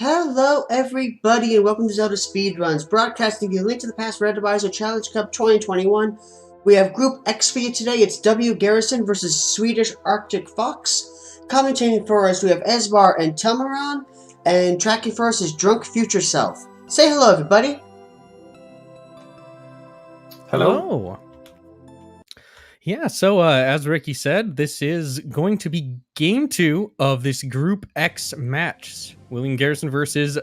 Hello, everybody, and welcome to ZeldaSpeedRuns, broadcasting you Link to the Past Randomizer Challenge Cup 2021. We have Group X for you today. It's WGarrison versus swedisharcticfox. Commentating for us, we have Esbar and Telmaron, and tracking for us is Drunk Future Self. Say hello, everybody. Hello. Yeah, so as Ricky said, this is going to be game 2 of this Group X match. WGarrison versus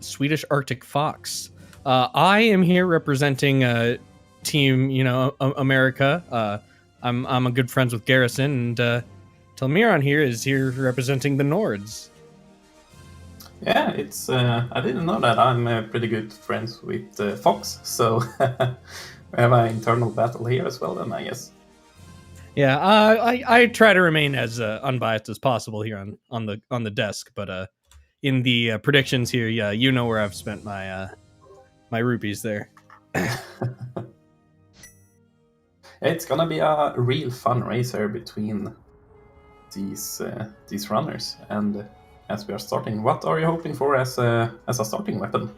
swedisharcticfox. I am here representing Team, America. I'm a good friends with Garrison, and Telmiron here is here representing the Nords. Yeah, it's. I didn't know that. I'm pretty good friends with Fox, so we have an internal battle here as well. Then I guess. Yeah, I try to remain as unbiased as possible here on the desk, but in the predictions here, yeah, you know where I've spent my my rupees there. It's gonna be a real fun race here between these runners. And as we are starting, what are you hoping for as a starting weapon?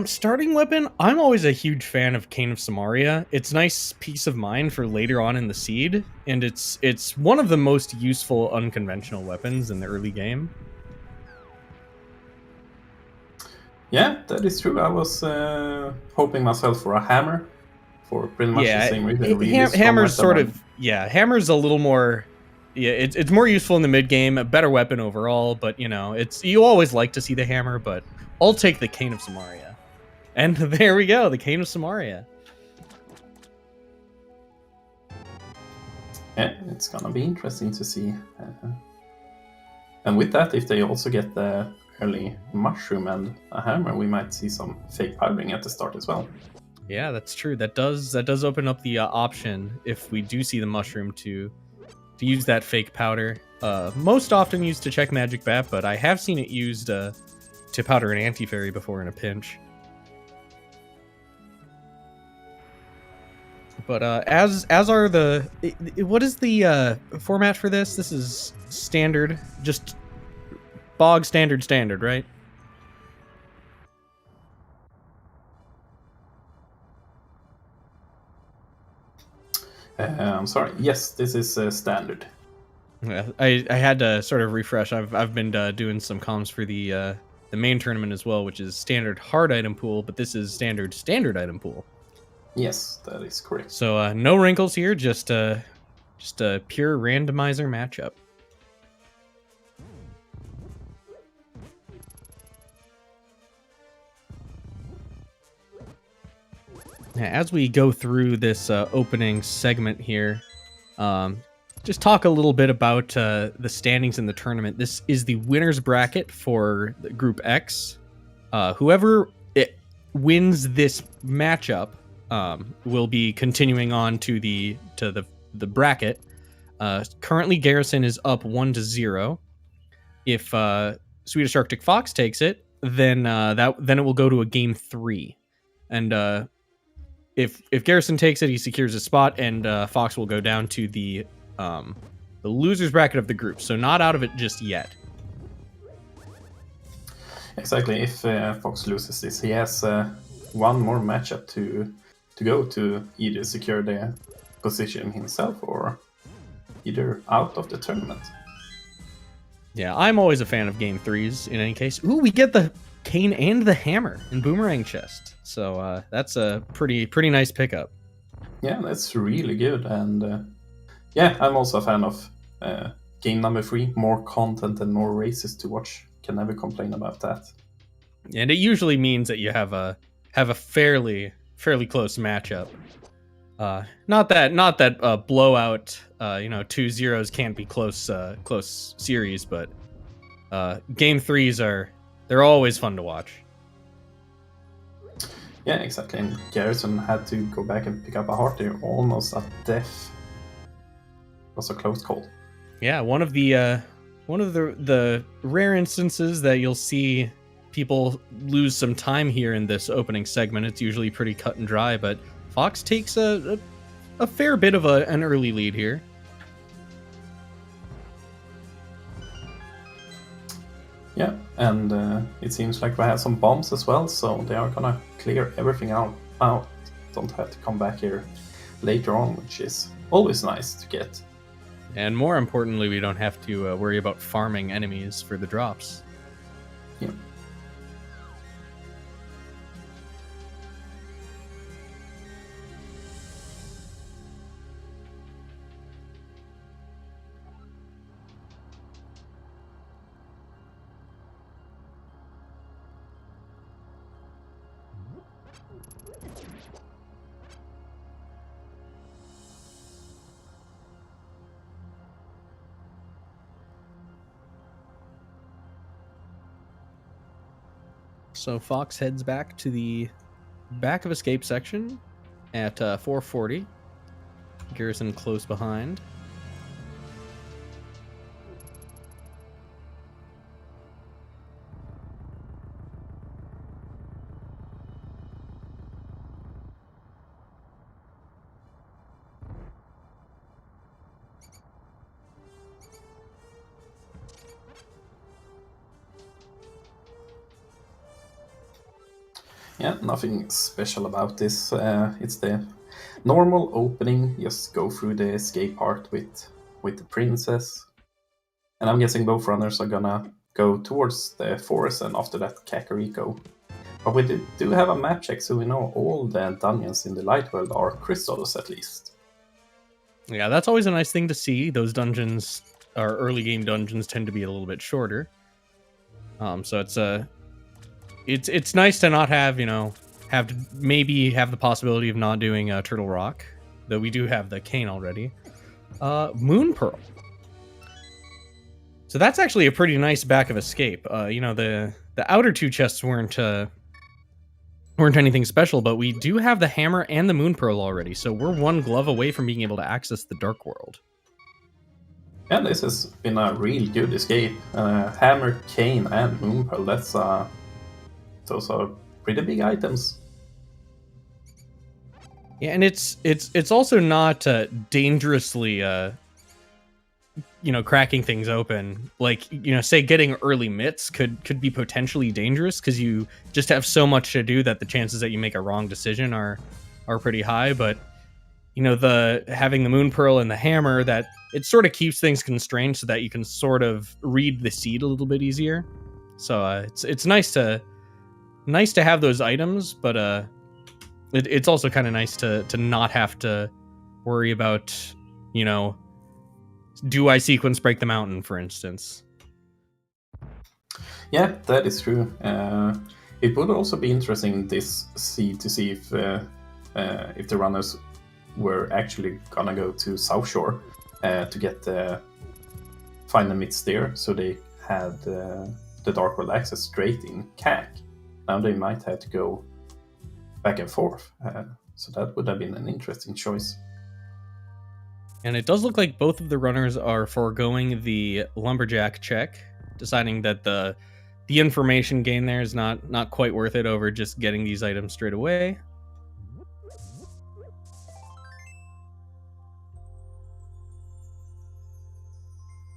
Starting weapon, I'm always a huge fan of Cane of Samaria. It's nice peace of mind for later on in the seed, and it's one of the most useful unconventional weapons in the early game. Yeah, that is true. I was hoping myself for a hammer, for pretty much the same reason. Hammer's sort of Hammer's a little more. Yeah, it's more useful in the mid game, a better weapon overall. But you always like to see the hammer, but I'll take the Cane of Samaria. And there we go, the Cane of Samaria. Yeah, it's gonna be interesting to see. And with that, if they also get the early mushroom and a hammer, we might see some fake powdering at the start as well. Yeah, that's true. That does open up the option if we do see the mushroom to use that fake powder. Most often used to check Magic Bat, but I have seen it used to powder an anti-fairy before in a pinch. But as are the what is the format for this? This is standard, just bog standard, right? I'm sorry. Yes, this is standard. Yeah, I had to sort of refresh. I've been doing some comms for the main tournament as well, which is standard hard item pool, but this is standard item pool. Yes, that is correct. So no wrinkles here, just a pure randomizer matchup. Now, as we go through this opening segment here, just talk a little bit about the standings in the tournament. This is the winner's bracket for Group X. Whoever wins this matchup will be continuing on to the bracket. Currently, Garrison is up 1-0. If swedisharcticfox takes it, then it will go to a game 3, and if Garrison takes it, he secures a spot, and Fox will go down to the loser's bracket of the group. So not out of it just yet. Exactly. If Fox loses this, he has one more matchup to go to either secure the position himself or either out of the tournament. Yeah, I'm always a fan of game 3s in any case. Ooh, we get the cane and the hammer in Boomerang Chest. So that's a pretty nice pickup. Yeah, that's really good. And yeah, I'm also a fan of game number 3. More content and more races to watch. Can never complain about that. And it usually means that you have a fairly close matchup. Not that blowout, 2-0s can't be close series, but game 3s they're always fun to watch. Yeah, exactly. And Garrison had to go back and pick up a heart there, almost a death. It was a close call. Yeah, one of the rare instances that you'll see people lose some time here in this opening segment. It's usually pretty cut and dry, but Fox takes a fair bit of an early lead here. Yeah, and it seems like we have some bombs as well, so they are gonna clear everything out. Don't have to come back here later on, which is always nice to get. And more importantly, we don't have to worry about farming enemies for the drops. Yeah. So Fox heads back to the back of escape section at 440. Garrison close behind. Yeah, nothing special about this. It's the normal opening. Just go through the escape part with the princess. And I'm guessing both runners are gonna go towards the forest and after that Kakariko. But we do have a map check, so we know all the dungeons in the light world are crystals at least. Yeah, that's always a nice thing to see. Those dungeons, our early game dungeons, tend to be a little bit shorter. So it's nice to not have, have to maybe have the possibility of not doing Turtle Rock, though we do have the cane already. Moon Pearl. So that's actually a pretty nice back of escape. The outer two chests weren't anything special, but we do have the hammer and the Moon Pearl already, so we're one glove away from being able to access the Dark World. Yeah, this has been a real good escape. Hammer, cane, and Moon Pearl. Those are pretty big items. Yeah, and it's also not dangerously cracking things open. Like, say getting early mitts could be potentially dangerous because you just have so much to do that the chances that you make a wrong decision are pretty high. But the having the Moon Pearl and the hammer, that it sort of keeps things constrained so that you can sort of read the seed a little bit easier. So it's nice to have those items, but it's also kind of nice to not have to worry about, do I sequence break the mountain, for instance? Yeah, that is true. It would also be interesting to see if the runners were actually gonna go to South Shore to get find the mitts there, so they had the Dark World access straight in CAC. Now they might have to go back and forth, so that would have been an interesting choice. And it does look like both of the runners are foregoing the lumberjack check, deciding that the information gain there is not quite worth it over just getting these items straight away.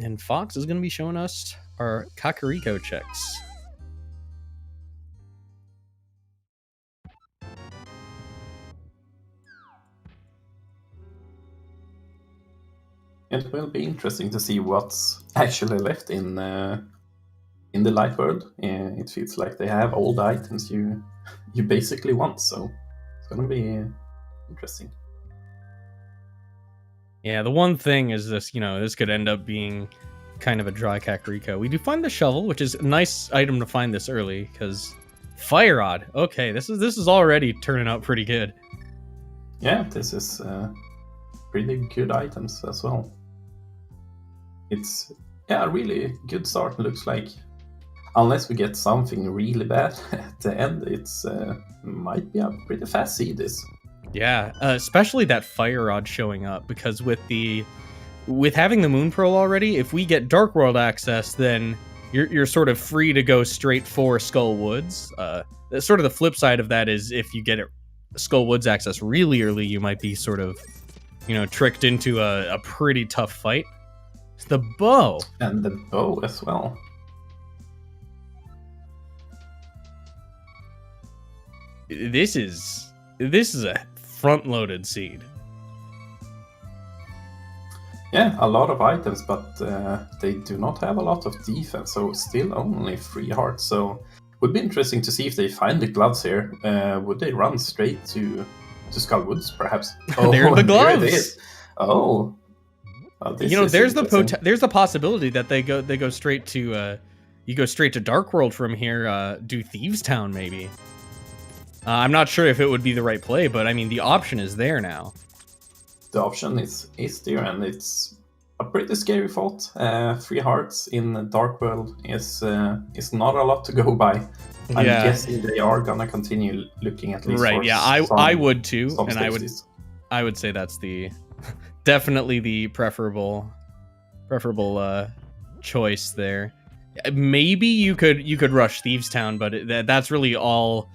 And Fox is going to be showing us our Kakariko checks. It will be interesting to see what's actually left in the light world. It feels like they have all the items you basically want, so it's gonna be interesting. Yeah, the one thing is this, this could end up being kind of a dry Kakariko. We do find the shovel, which is a nice item to find this early, because Fire Rod. Okay, this is already turning out pretty good. Yeah, this is pretty good items as well. It's a really good start, looks like. Unless we get something really bad at the end, it's might be a pretty fast seed this. Yeah, especially that Fire Rod showing up, because with having the Moon Pearl already, if we get Dark World access, then you're sort of free to go straight for Skull Woods. Sort of the flip side of that is if you get Skull Woods access really early, you might be sort of, tricked into a pretty tough fight. The bow. And the bow as well. this is a front-loaded seed. Yeah, a lot of items, but they do not have a lot of defense, so still only 3 hearts. So would be interesting to see if they find the gloves here. Would they run straight to Skull Woods, perhaps? Oh, there are the gloves. There it is. Oh, well, there's the possibility that they go straight to you go straight to Dark World from here. Do Thieves Town maybe? I'm not sure if it would be the right play, but I mean the option is there now. The option is there, and it's a pretty scary thought. 3 hearts in Dark World is not a lot to go by. I'm guessing they are gonna continue looking at least. Right. Yeah. I would too, and I would say that's the definitely the preferable choice there. Maybe you could rush Thieves Town, but that's really all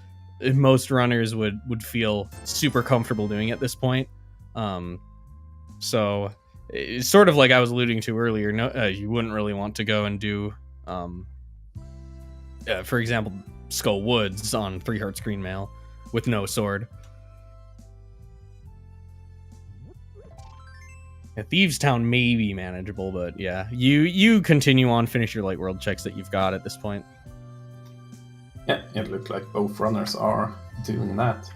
most runners would feel super comfortable doing at this point. So it's sort of like I was alluding to earlier. No, you wouldn't really want to go and do, for example, Skull Woods on 3 hearts green mail with no sword. Yeah, Thieves Town may be manageable, but yeah, you continue on, finish your light world checks that you've got at this point. Yeah, it looks like both runners are doing that,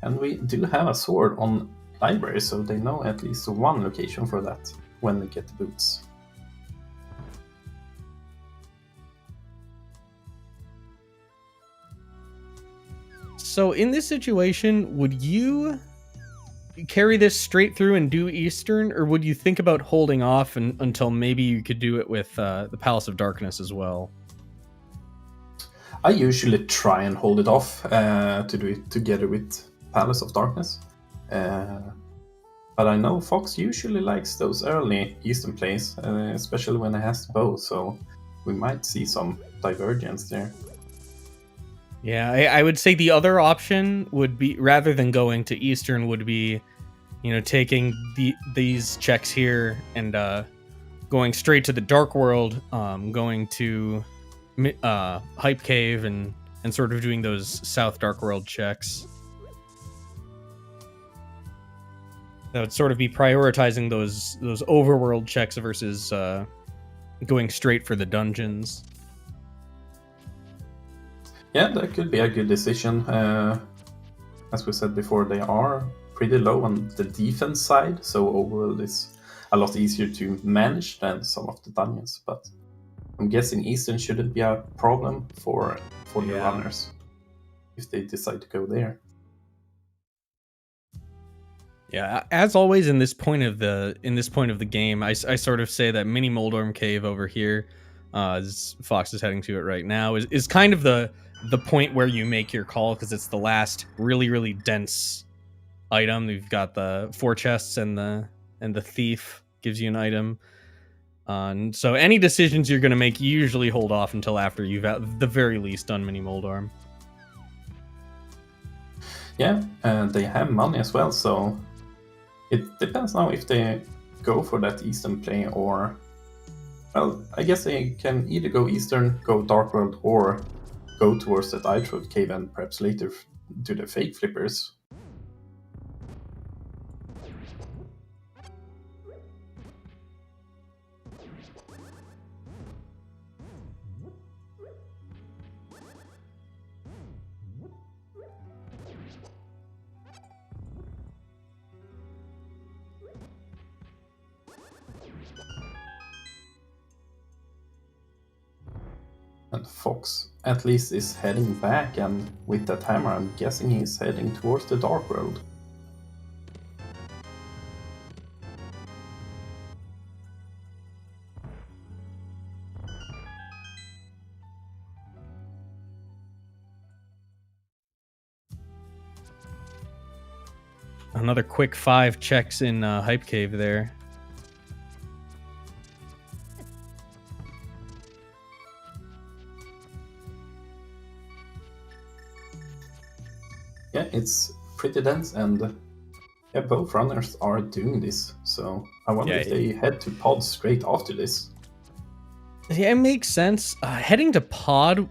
and we do have a sword on library, so they know at least one location for that when they get the boots. So in this situation, would you carry this straight through and do Eastern, or would you think about holding off until maybe you could do it with the Palace of Darkness as well? I usually try and hold it off to do it together with Palace of Darkness. But I know Fox usually likes those early Eastern plays, especially when it has the bow, so we might see some divergence there. Yeah, I would say the other option would be, rather than going to Eastern, would be, taking these checks here and going straight to the Dark World, going to Hype Cave and sort of doing those South Dark World checks. That would sort of be prioritizing those overworld checks versus going straight for the dungeons. Yeah, that could be a good decision. As we said before, they are pretty low on the defense side, so overworld is a lot easier to manage than some of the dungeons. But I'm guessing Eastern shouldn't be a problem for the runners if they decide to go there. Yeah, as always in this point of the game, I sort of say that Mini Moldorm Cave over here, as Fox is heading to it right now, is kind of the point where you make your call, because it's the last really, really dense item. You've got the 4 chests and the thief gives you an item. And so any decisions you're going to make, you usually hold off until after you've at the very least done Mini Moldorm. Yeah, they have money as well, so it depends now if they go for that Eastern play or... Well, I guess they can either go Eastern, go Dark World, or go towards that Itroad Cave and perhaps later do the fake flippers. And Fox at least is heading back, and with that hammer I'm guessing he's heading towards the Dark World. Another quick 5 checks in Hype Cave there. Yeah, it's pretty dense, and yeah, both runners are doing this, so I wonder if they head to pod straight after this. Yeah, it makes sense. Heading to pod,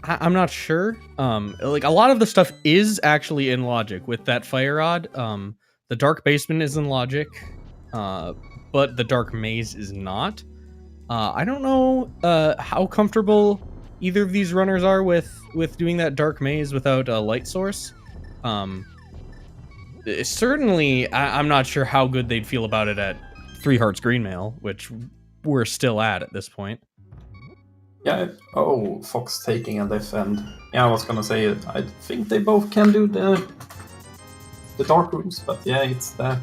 I'm not sure. Like a lot of the stuff is actually in logic with that fire rod. The dark basement is in logic, but the dark maze is not. I don't know how comfortable either of these runners are with doing that dark maze without a light source. Certainly, I'm not sure how good they'd feel about it at 3 Hearts Green Mail, which we're still at this point. Yeah. Oh, Fox taking a death end. Yeah, I was gonna say I think they both can do the dark rooms, but yeah, it's that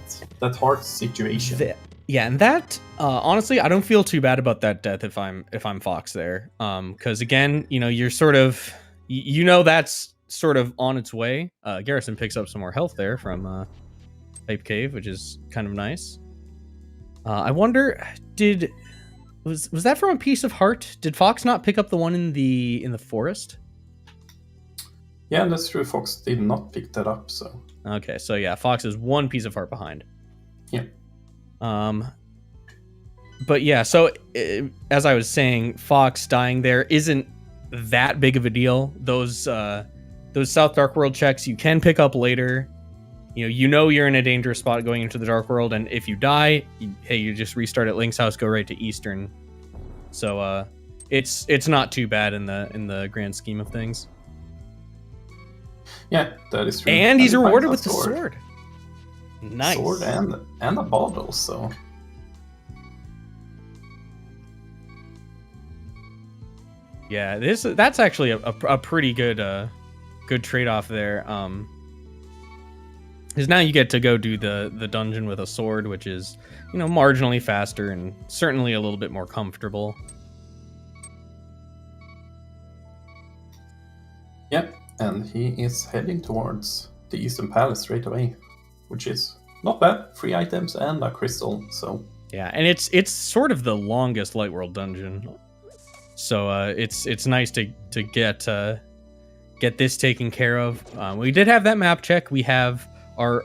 hard situation. Yeah, and that honestly, I don't feel too bad about that death if I'm Fox there, because again, you know, you're sort of, you know, that's sort of on its way. Garrison picks up some more health there from Pipe Cave, which is kind of nice. I wonder, was that from a piece of heart? Did Fox not pick up the one in the forest? Yeah, that's true. Fox did not pick that up, so. Okay, so yeah, Fox is 1 piece of heart behind. Yeah. But yeah, so as I was saying, Fox dying there isn't that big of a deal. Those South Dark World checks you can pick up later. You know you're in a dangerous spot going into the Dark World, and if you die, you just restart at Link's house, go right to Eastern. So it's not too bad in the grand scheme of things. Yeah, that is true. And he's rewarded with the sword. Nice. Sword and a bottle, so. Yeah, that's actually a pretty good trade-off there. Because now you get to go do the dungeon with a sword, which is, you know, marginally faster and certainly a little bit more comfortable. Yeah, and he is heading towards the Eastern Palace straight away, which is not bad. 3 items and a crystal, so. Yeah, and it's sort of the longest Light World dungeon, so it's nice to get this taken care of. We did have that map check. We have our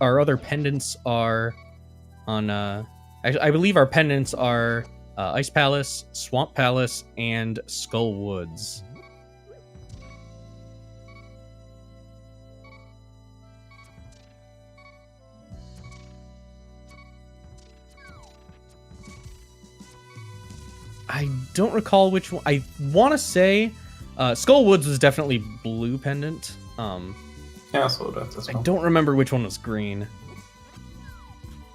other pendants are on. I believe our pendants are Ice Palace, Swamp Palace, and Skull Woods. I don't recall which one. I want to say Skull Woods was definitely blue pendant. Yeah, I saw that as well. I don't remember which one was green.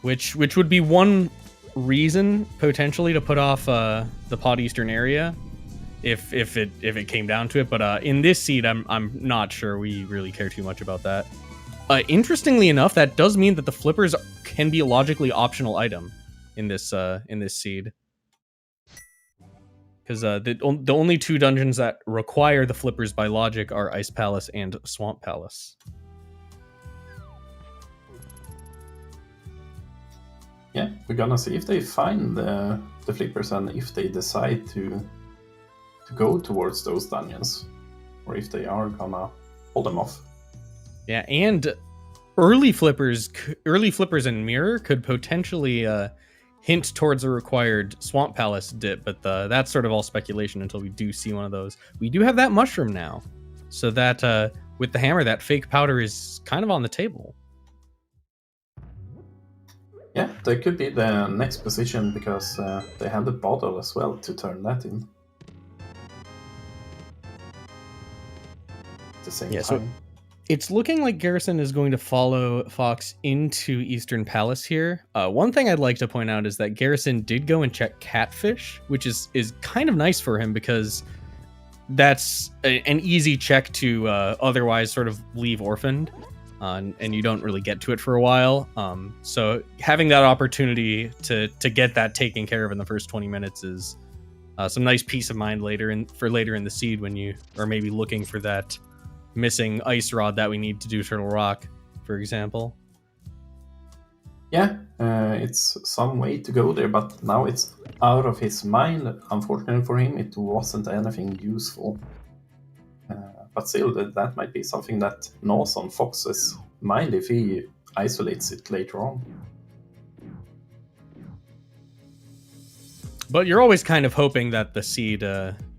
Which would be one reason potentially to put off the Pod Eastern area, if it came down to it. But in this seed, I'm not sure we really care too much about that. Interestingly enough, that does mean that the flippers can be a logically optional item in this seed. Because the only 2 dungeons that require the flippers by logic are Ice Palace and Swamp Palace. Yeah, we're gonna see if they find the flippers and if they decide to go towards those dungeons, or if they are gonna hold them off. Yeah, and early flippers and Mirror could potentially hint towards a required Swamp Palace dip, but that's sort of all speculation until we do see one of those. We do have that mushroom now, so that with the hammer, that fake powder is kind of on the table. Yeah, that could be the next position, because they have the bottle as well to turn that in. At the same time. So it's looking like Garrison is going to follow Fox into Eastern Palace here. One thing I'd like to point out is that Garrison did go and check Catfish, which is kind of nice for him, because that's an easy check to otherwise sort of leave orphaned, and you don't really get to it for a while. So having that opportunity to get that taken care of in the first 20 minutes is some nice peace of mind later in the seed, when you are maybe looking for that missing ice rod that we need to do Turtle Rock, for example. Yeah, it's some way to go there, but now it's out of his mind. Unfortunately for him, it wasn't anything useful. But still, that might be something that gnaws on Fox's mind if he isolates it later on. But you're always kind of hoping that the seed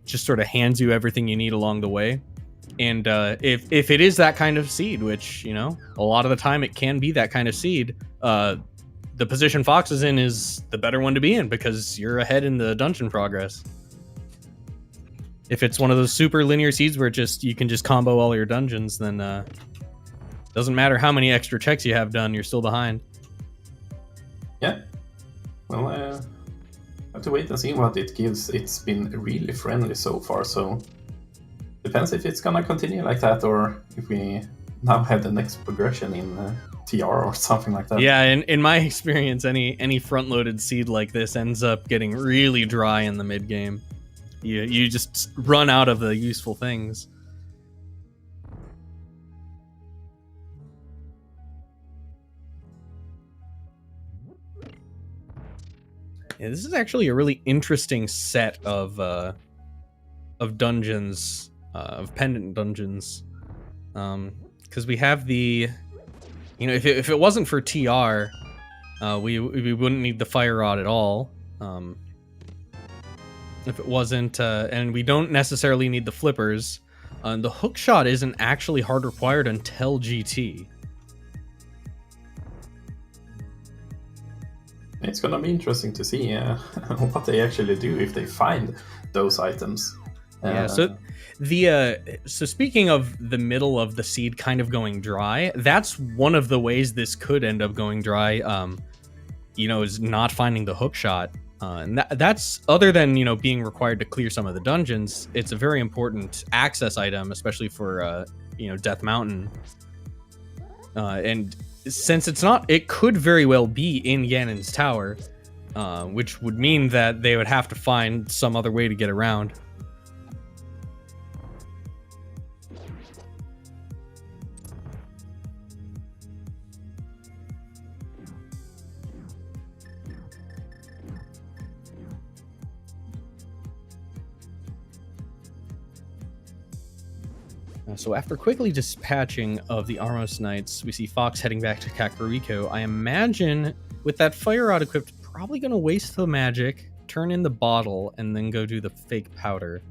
just sort of hands you everything you need along the way. And if it is that kind of seed, which, you know, a lot of the time it can be that kind of seed, the position Fox is in is the better one to be in because you're ahead in the dungeon progress. If it's one of those super linear seeds where you can just combo all your dungeons, then doesn't matter how many extra checks you have done, you're still behind. Yeah. Well, I have to wait and see what it gives. It's been really friendly so far, so depends if it's gonna continue like that or if we now have the next progression in TR or something like that. Yeah, in my experience, any front-loaded seed like this ends up getting really dry in the mid-game. You just run out of the useful things. Yeah, this is actually a really interesting set of dungeons, of pendant dungeons, because we have the, you know, if it wasn't for TR, we wouldn't need the fire rod at all. If it wasn't, and we don't necessarily need the flippers. The hook shot isn't actually hard required until GT. It's gonna be interesting to see what they actually do if they find those items. Yeah. So so speaking of the middle of the seed kind of going dry, that's one of the ways this could end up going dry. You know, is not finding the hook shot. And that's, other than, you know, being required to clear some of the dungeons, it's a very important access item, especially for, you know, Death Mountain. And since it's not, it could very well be in Ganon's tower, which would mean that they would have to find some other way to get around. So after quickly dispatching of the Armos Knights, we see Fox heading back to Kakariko. I imagine with that fire rod equipped, probably going to waste the magic, turn in the bottle, and then go do the fake powder.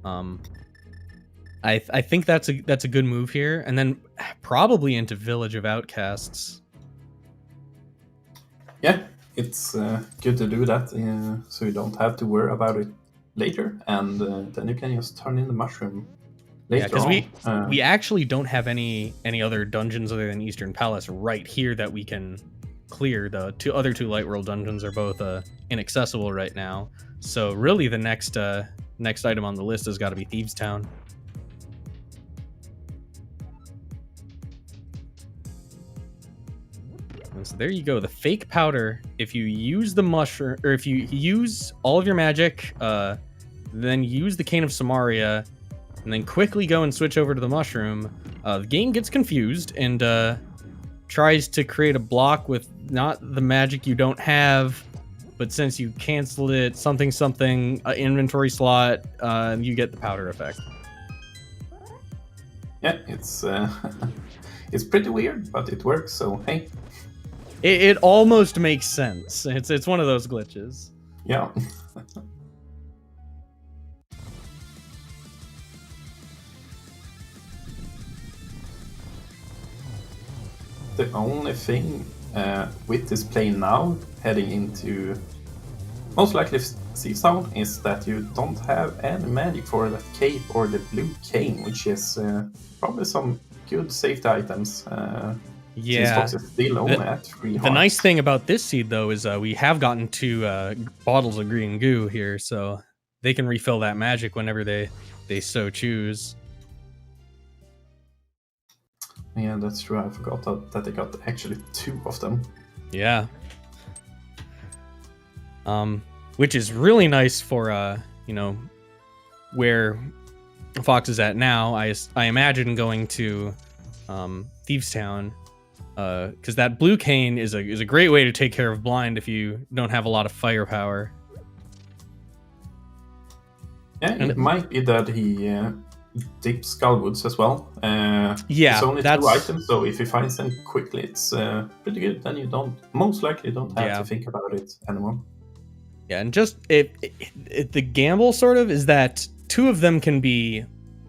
I think that's a good move here, and then probably into Village of Outcasts. Yeah, it's good to do that, so you don't have to worry about it later, and then you can just turn in the mushroom. Yeah, because we actually don't have any other dungeons other than Eastern Palace right here that we can clear. The other two Light World dungeons are both inaccessible right now. So really, the next item on the list has got to be Thieves Town. And so there you go. The fake powder. If you use the mushroom, or if you use all of your magic, then use the Cane of Samaria, and then quickly go and switch over to the mushroom, the game gets confused and tries to create a block with not the magic you don't have, but since you canceled it, something inventory slot, you get the powder effect. Yeah, it's it's pretty weird, but it works. So hey, it almost makes sense. It's one of those glitches. Yeah. The only thing with this plane now, heading into most likely Thieves Town, is that you don't have any magic for that cape or the blue cane, which is probably some good safety items. Yeah, Fox is still only at 3 hearts. The nice thing about this seed, though, is we have gotten 2 bottles of green goo here, so they can refill that magic whenever they so choose. Yeah, that's true. I forgot that they got actually 2 of them. Yeah. Which is really nice for you know, where Fox is at now. I imagine going to Thieves Town, because that blue cane is a great way to take care of blind if you don't have a lot of firepower. Yeah, and it might be that he dips Skullwoods as well. Yeah, it's only 2 items, so if he finds them quickly, it's pretty good. Then you most likely don't have to think about it anymore. Yeah, and just the gamble sort of is that two of them can be,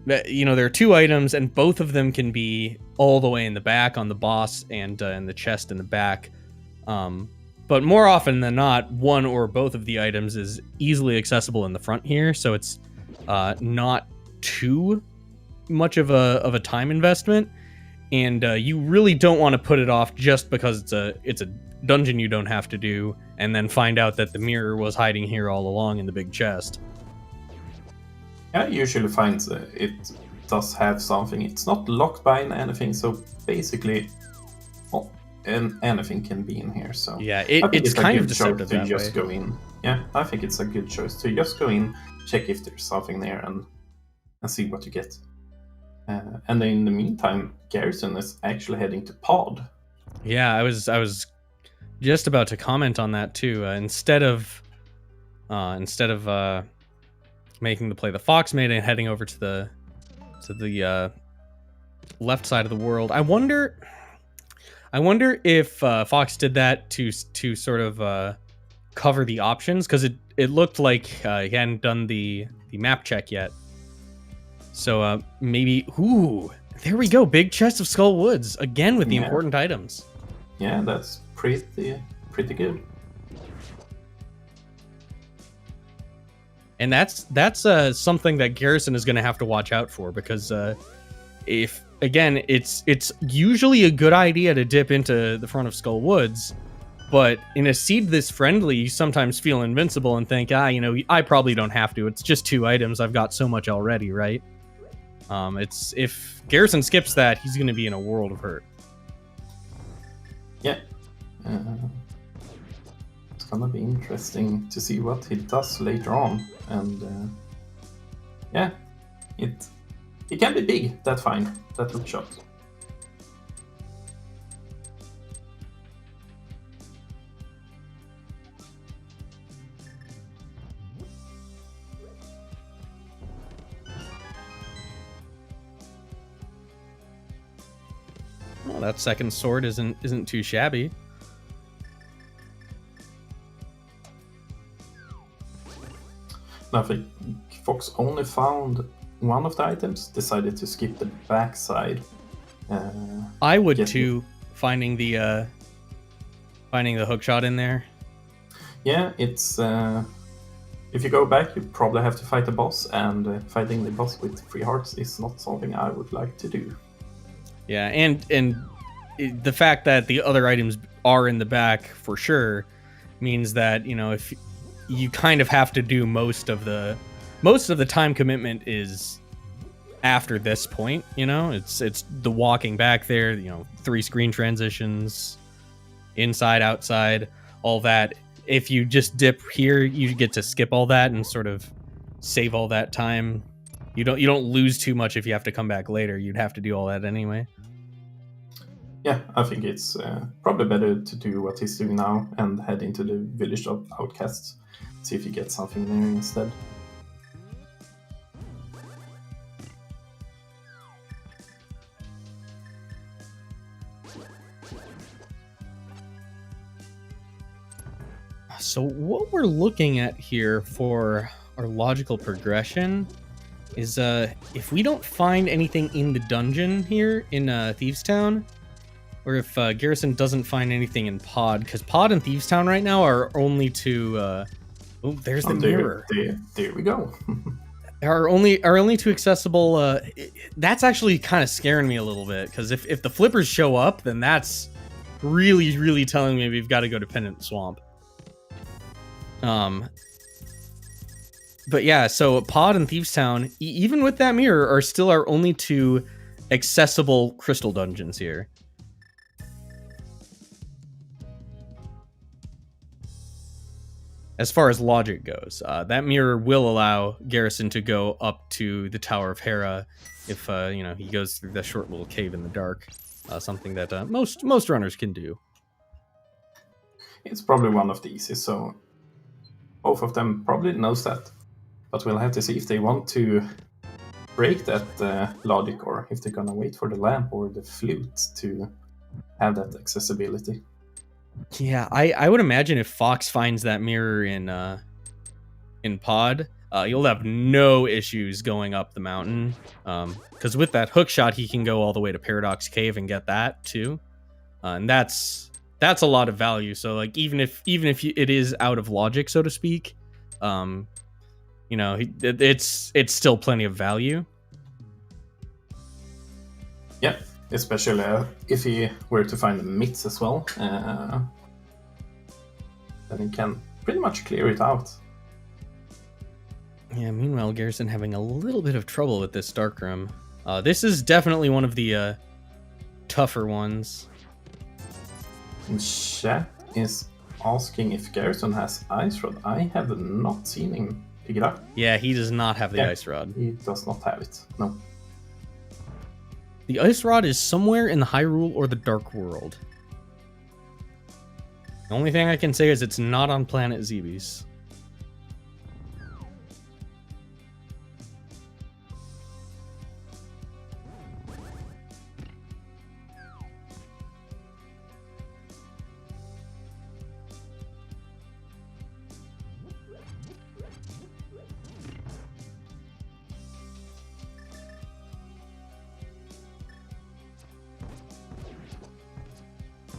there are two items, and both of them can be all the way in the back on the boss and in the chest in the back. But more often than not, one or both of the items is easily accessible in the front here, so it's not too much of a time investment, and you really don't want to put it off just because it's a dungeon you don't have to do, and then find out that the mirror was hiding here all along in the big chest. Yeah, I usually find it does have something. It's not locked by anything, so basically, anything can be in here. So yeah, I think it's kind of a good choice deceptive to that just way. go in. Yeah, I think it's a good choice to just go in, check if there's something there, and see what you get. And in the meantime, Garrison is actually heading to Pod. Yeah, I was just about to comment on that too. Instead of making the play the Fox made and heading over to the left side of the world, I wonder if Fox did that to sort of cover the options, because it looked like he hadn't done the map check yet. So maybe, ooh, there we go, big chest of Skull Woods again with the important items. Yeah, that's pretty good. And that's something that Garrison is going to have to watch out for, because if again, it's usually a good idea to dip into the front of Skull Woods, but in a seed this friendly, you sometimes feel invincible and think, I probably don't have to. It's just 2 items. I've got so much already, right? It's if Garrison skips that, he's going to be in a world of hurt. Yeah. It's gonna be interesting to see what he does later on, and yeah, it can be big, that find, that hook shot. Well, that second sword isn't too shabby. Now, if Fox only found one of the items, decided to skip the backside. I would too, finding the hook shot in there. Yeah, it's if you go back, you probably have to fight the boss, and fighting the boss with 3 hearts is not something I would like to do. Yeah, and the fact that the other items are in the back for sure means that, if you kind of have to do most of the time commitment is after this point, it's the walking back there, 3 screen transitions, inside, outside, all that. If you just dip here, you get to skip all that and sort of save all that time. You don't lose too much if you have to come back later. You'd have to do all that anyway. Yeah, I think it's probably better to do what he's doing now and head into the village of outcasts. See if you get something there instead. So what we're looking at here for our logical progression is if we don't find anything in the dungeon here in Thieves Town, or if Garrison doesn't find anything in Pod, because Pod and Thieves Town right now are only two. Oh, there's the mirror. There we go. are only two accessible. That's actually kind of scaring me a little bit, because if the flippers show up, then that's really telling me we've got to go to Pendant Swamp. But yeah, so Pod and Thieves Town, even with that mirror, are still our only 2 accessible crystal dungeons here. As far as logic goes, that mirror will allow Garrison to go up to the Tower of Hera if he goes through that short little cave in the dark. Something that most runners can do. It's probably one of the easiest, so both of them probably knows that. But we'll have to see if they want to break that logic, or if they're gonna wait for the lamp or the flute to have that accessibility. Yeah, I would imagine if Fox finds that mirror in Pod, you'll have no issues going up the mountain. Because with that hook shot, he can go all the way to Paradox Cave and get that too. And that's a lot of value. So like even if it is out of logic, so to speak, you know, it's still plenty of value. Yeah, especially if he were to find the myths as well, then he can pretty much clear it out. Yeah, meanwhile, Garrison having a little bit of trouble with this dark room. This is definitely one of the tougher ones. And chat is asking if Garrison has Ice Rod. I have not seen him pick it up. Yeah, he does not have the Ice Rod. He does not have it, no. The Ice Rod is somewhere in the Hyrule or the Dark World. The only thing I can say is it's not on Planet Zebes.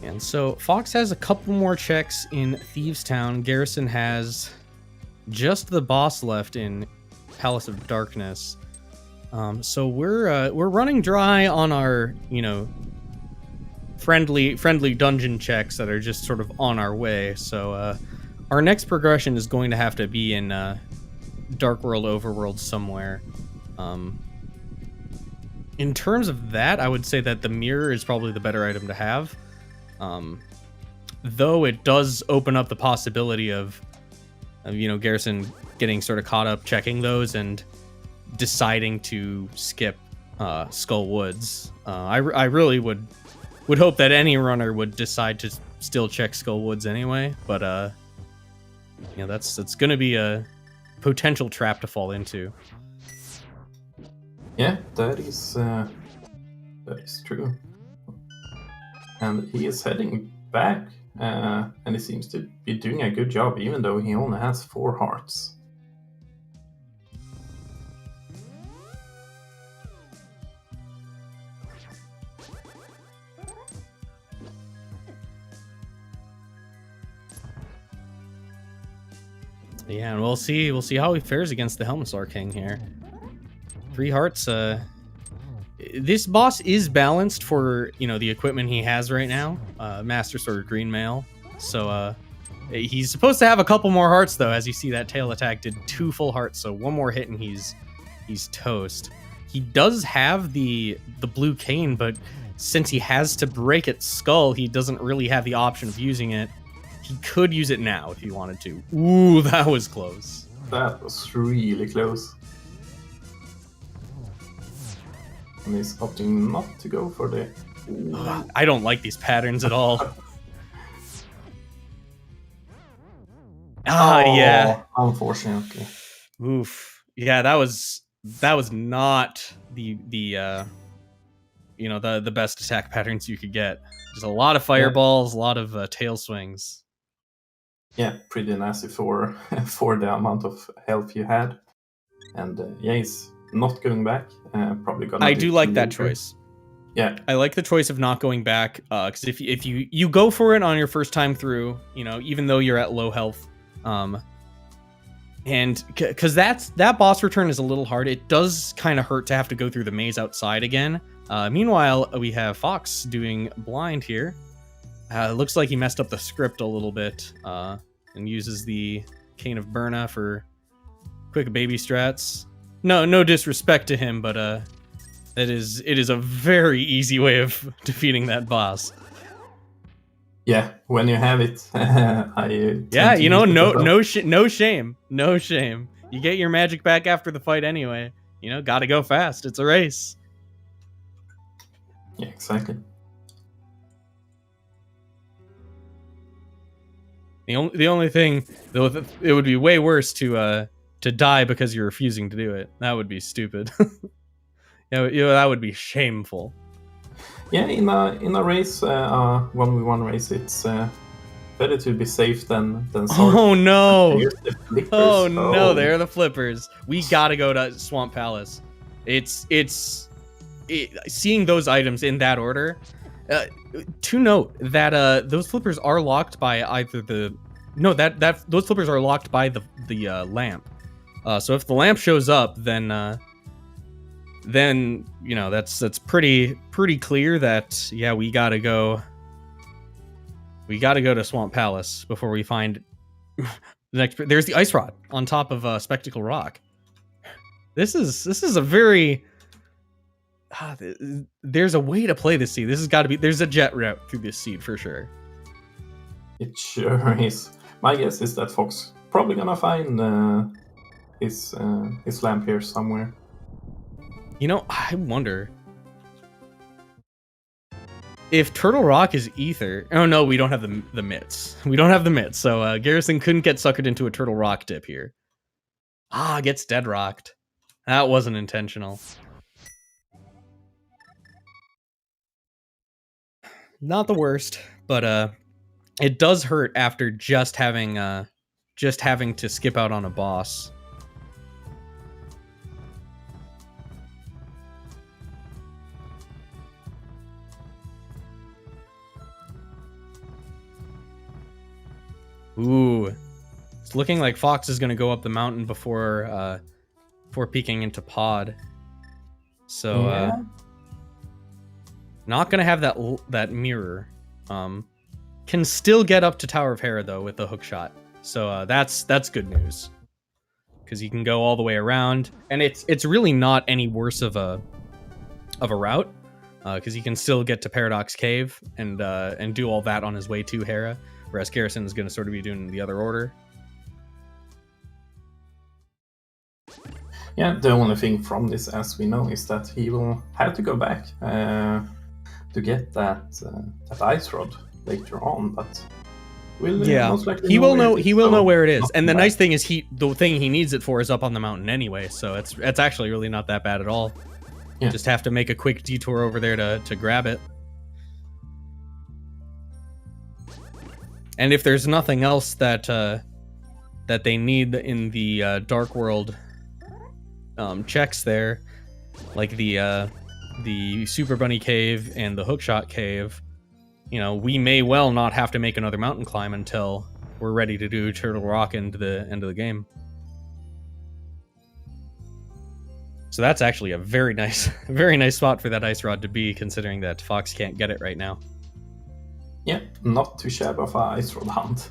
And so Fox has a couple more checks in Thieves Town. Garrison has just the boss left in Palace of Darkness. So we're running dry on our, you know, friendly dungeon checks that are just sort of on our way. So our next progression is going to have to be in Dark World, Overworld somewhere. In terms of that, I would say that the mirror is probably the better item to have. Though it does open up the possibility of you know, Garrison getting sort of caught up checking those and deciding to skip Skull Woods. I really would hope that any runner would decide to still check Skull Woods anyway, but you know, that's going to be a potential trap to fall into. Yeah, that is true. And he is heading back, and he seems to be doing a good job, even though he only has 4 hearts. Yeah, and we'll see how he fares against the Helmsar King here. 3 hearts. This boss is balanced for, you know, the equipment he has right now. Master Sword Green Mail. So he's supposed to have a couple more hearts though. As you see, that tail attack did 2 full hearts, so 1 more hit and he's toast. He does have the blue cane, but since he has to break its skull, he doesn't really have the option of using it. He could use it now if he wanted to. Ooh, that was close. That was really close. And he's opting not to go for the... I don't like these patterns at all. Yeah. Unfortunately. Oof. Yeah, that was not the you know, the best attack patterns you could get. Just a lot of fireballs, a lot of tail swings. Yeah, pretty nasty for the amount of health you had. And yeah, he's not going back. Probably gonna. I do like that choice. Yeah, I like the choice of not going back. Because if you go for it on your first time through, you know, even though you're at low health, and because that boss return is a little hard. It does kind of hurt to have to go through the maze outside again. Meanwhile, we have Fox doing blind here. Looks like he messed up the script a little bit, and uses the Cane of Burna for quick baby strats. No disrespect to him, but it is a very easy way of defeating that boss. Yeah, when you have it, yeah, you know, no shame. You get your magic back after the fight anyway. You know, gotta go fast. It's a race. Yeah, exactly. The only thing, though, it would be way worse to die because you're refusing to do it. That would be stupid. Yeah, that would be shameful. Yeah, in a race, 1v1 race, it's better to be safe than sorry. Oh no! Here's the flippers. Oh no, there are the flippers. We gotta go to Swamp Palace. Seeing those items in that order. To note that those flippers are locked by either those flippers are locked by the lamp. So if the lamp shows up, then you know that's pretty clear that yeah, we gotta go to Swamp Palace before we find the next. There's the ice rod on top of Spectacle Rock. This is a very there's a way to play this seed. This has got to be, there's a jet route through this seed for sure. It sure is. My guess is that Fox probably gonna find his lamp here somewhere. You know, I wonder if Turtle Rock is ether. Oh no, we don't have the mitts. We don't have the mitts, so Garrison couldn't get suckered into a Turtle Rock dip here. Gets dead rocked. That wasn't intentional. Not the worst, but it does hurt after just having to skip out on a boss. Ooh, it's looking like Fox is gonna go up the mountain before peeking into Pod. So Yeah. not gonna have that mirror. Can still get up to Tower of Hera though with the hook shot. So that's good news, because you can go all the way around, and it's really not any worse of a route, because you can still get to Paradox Cave and do all that on his way to Hera. Whereas Garrison is going to sort of be doing the other order. Yeah, the only thing from this, as we know, is that he will have to go back to get that ice rod later on. But most likely he will know. where it is, He will so know where it is. not And the bad. nice thing is, the thing he needs it for is up on the mountain anyway. So it's actually really not that bad at all. Yeah. Just have to make a quick detour over there to grab it. And if there's nothing else that they need in the Dark World checks there, like the Super Bunny Cave and the Hookshot Cave, you know, we may well not have to make another mountain climb until we're ready to do Turtle Rock into the end of the game. So that's actually a very nice spot for that ice rod to be, considering that Fox can't get it right now. Yeah, not too shabby of a ice rod hunt.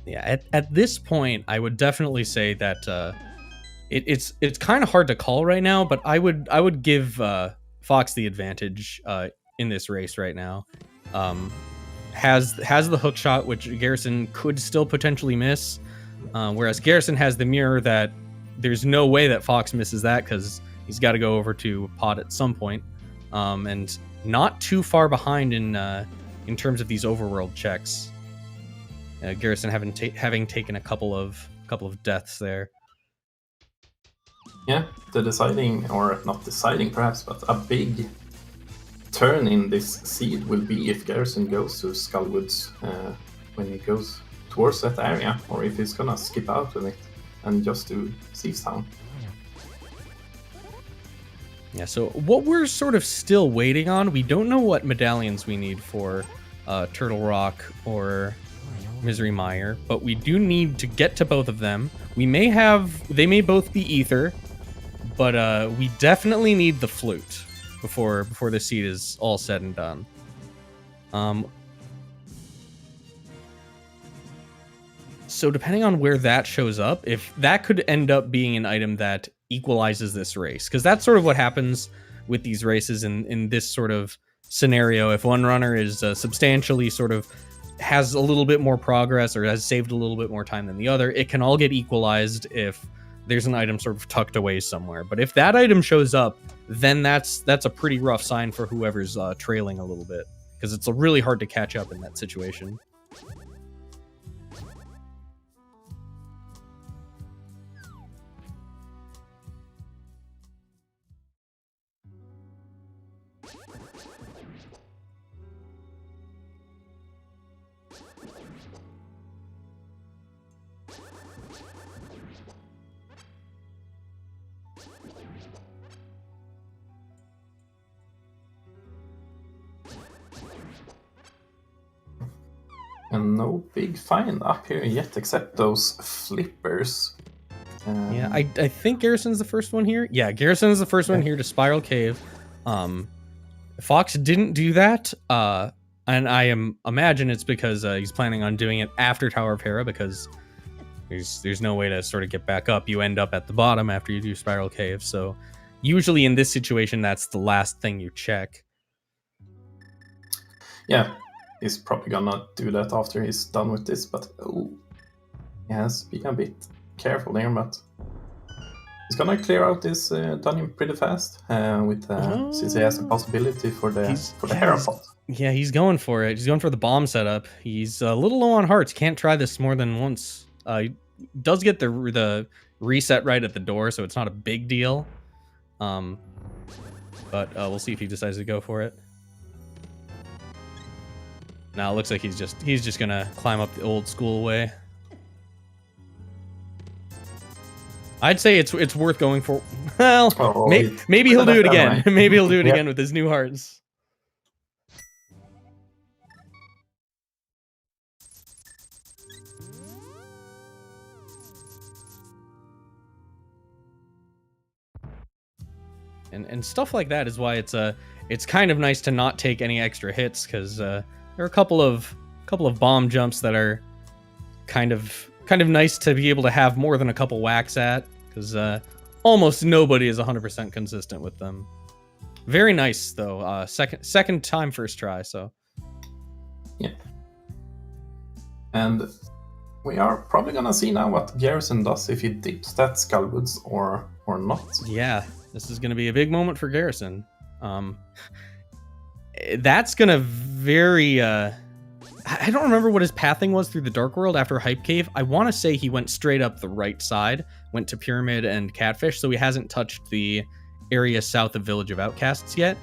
Yeah, at this point, I would definitely say that it's kind of hard to call right now, but I would give Fox the advantage in this race right now. Has the hook shot, which Garrison could still potentially miss, whereas Garrison has the mirror that there's no way that Fox misses that, because he's got to go over to Pod at some point, and not too far behind in terms of these overworld checks. Garrison having taken a couple of deaths there. Yeah, the deciding, or not deciding perhaps, but a big turn in this seed will be if Garrison goes to Skullwoods when he goes towards that area, or if he's gonna skip out with it and just do Thieves Town. Yeah, so what we're sort of still waiting on, we don't know what medallions we need for Turtle Rock or Misery Mire, but we do need to get to both of them. They may both be ether, but we definitely need the flute before the seed is all said and done. So depending on where that shows up, if that could end up being an item that equalizes this race, because that's sort of what happens with these races in this sort of scenario. If one runner is substantially sort of has a little bit more progress or has saved a little bit more time than the other, it can all get equalized if there's an item sort of tucked away somewhere. But if that item shows up, then that's a pretty rough sign for whoever's trailing a little bit, because it's really hard to catch up in that situation. And no big find up here yet, except those flippers. Yeah, I think Garrison's the first one here. Yeah, Garrison is the first one here to Spiral Cave. Fox didn't do that, and I imagine it's because he's planning on doing it after Tower of Hera, because there's no way to sort of get back up. You end up at the bottom after you do Spiral Cave. So usually in this situation, that's the last thing you check. Yeah, he's probably gonna do that after he's done with this, but he has been a bit careful there, but he's gonna clear out this dungeon pretty fast since he has a possibility for the Hera pot. Yeah, he's going for it. He's going for the bomb setup. He's a little low on hearts. Can't try this more than once. He does get the reset right at the door, so it's not a big deal. But we'll see if he decides to go for it. Now it looks like he's just gonna climb up the old school way. I'd say it's worth going for. Well, maybe he'll do it again. Maybe he'll do it again with his new hearts. And stuff like that is why it's kind of nice to not take any extra hits, because there are a couple of bomb jumps that are kind of nice to be able to have more than a couple whacks at, because almost nobody is 100% consistent with them. Very nice though. Second time, first try. So yeah, and we are probably gonna see now what Garrison does, if he dips that Skullwoods or not. Yeah, this is gonna be a big moment for Garrison. That's gonna vary. I don't remember what his pathing was through the Dark World after Hype Cave. I want to say he went straight up the right side, went to Pyramid and Catfish, so he hasn't touched the area south of Village of Outcasts yet.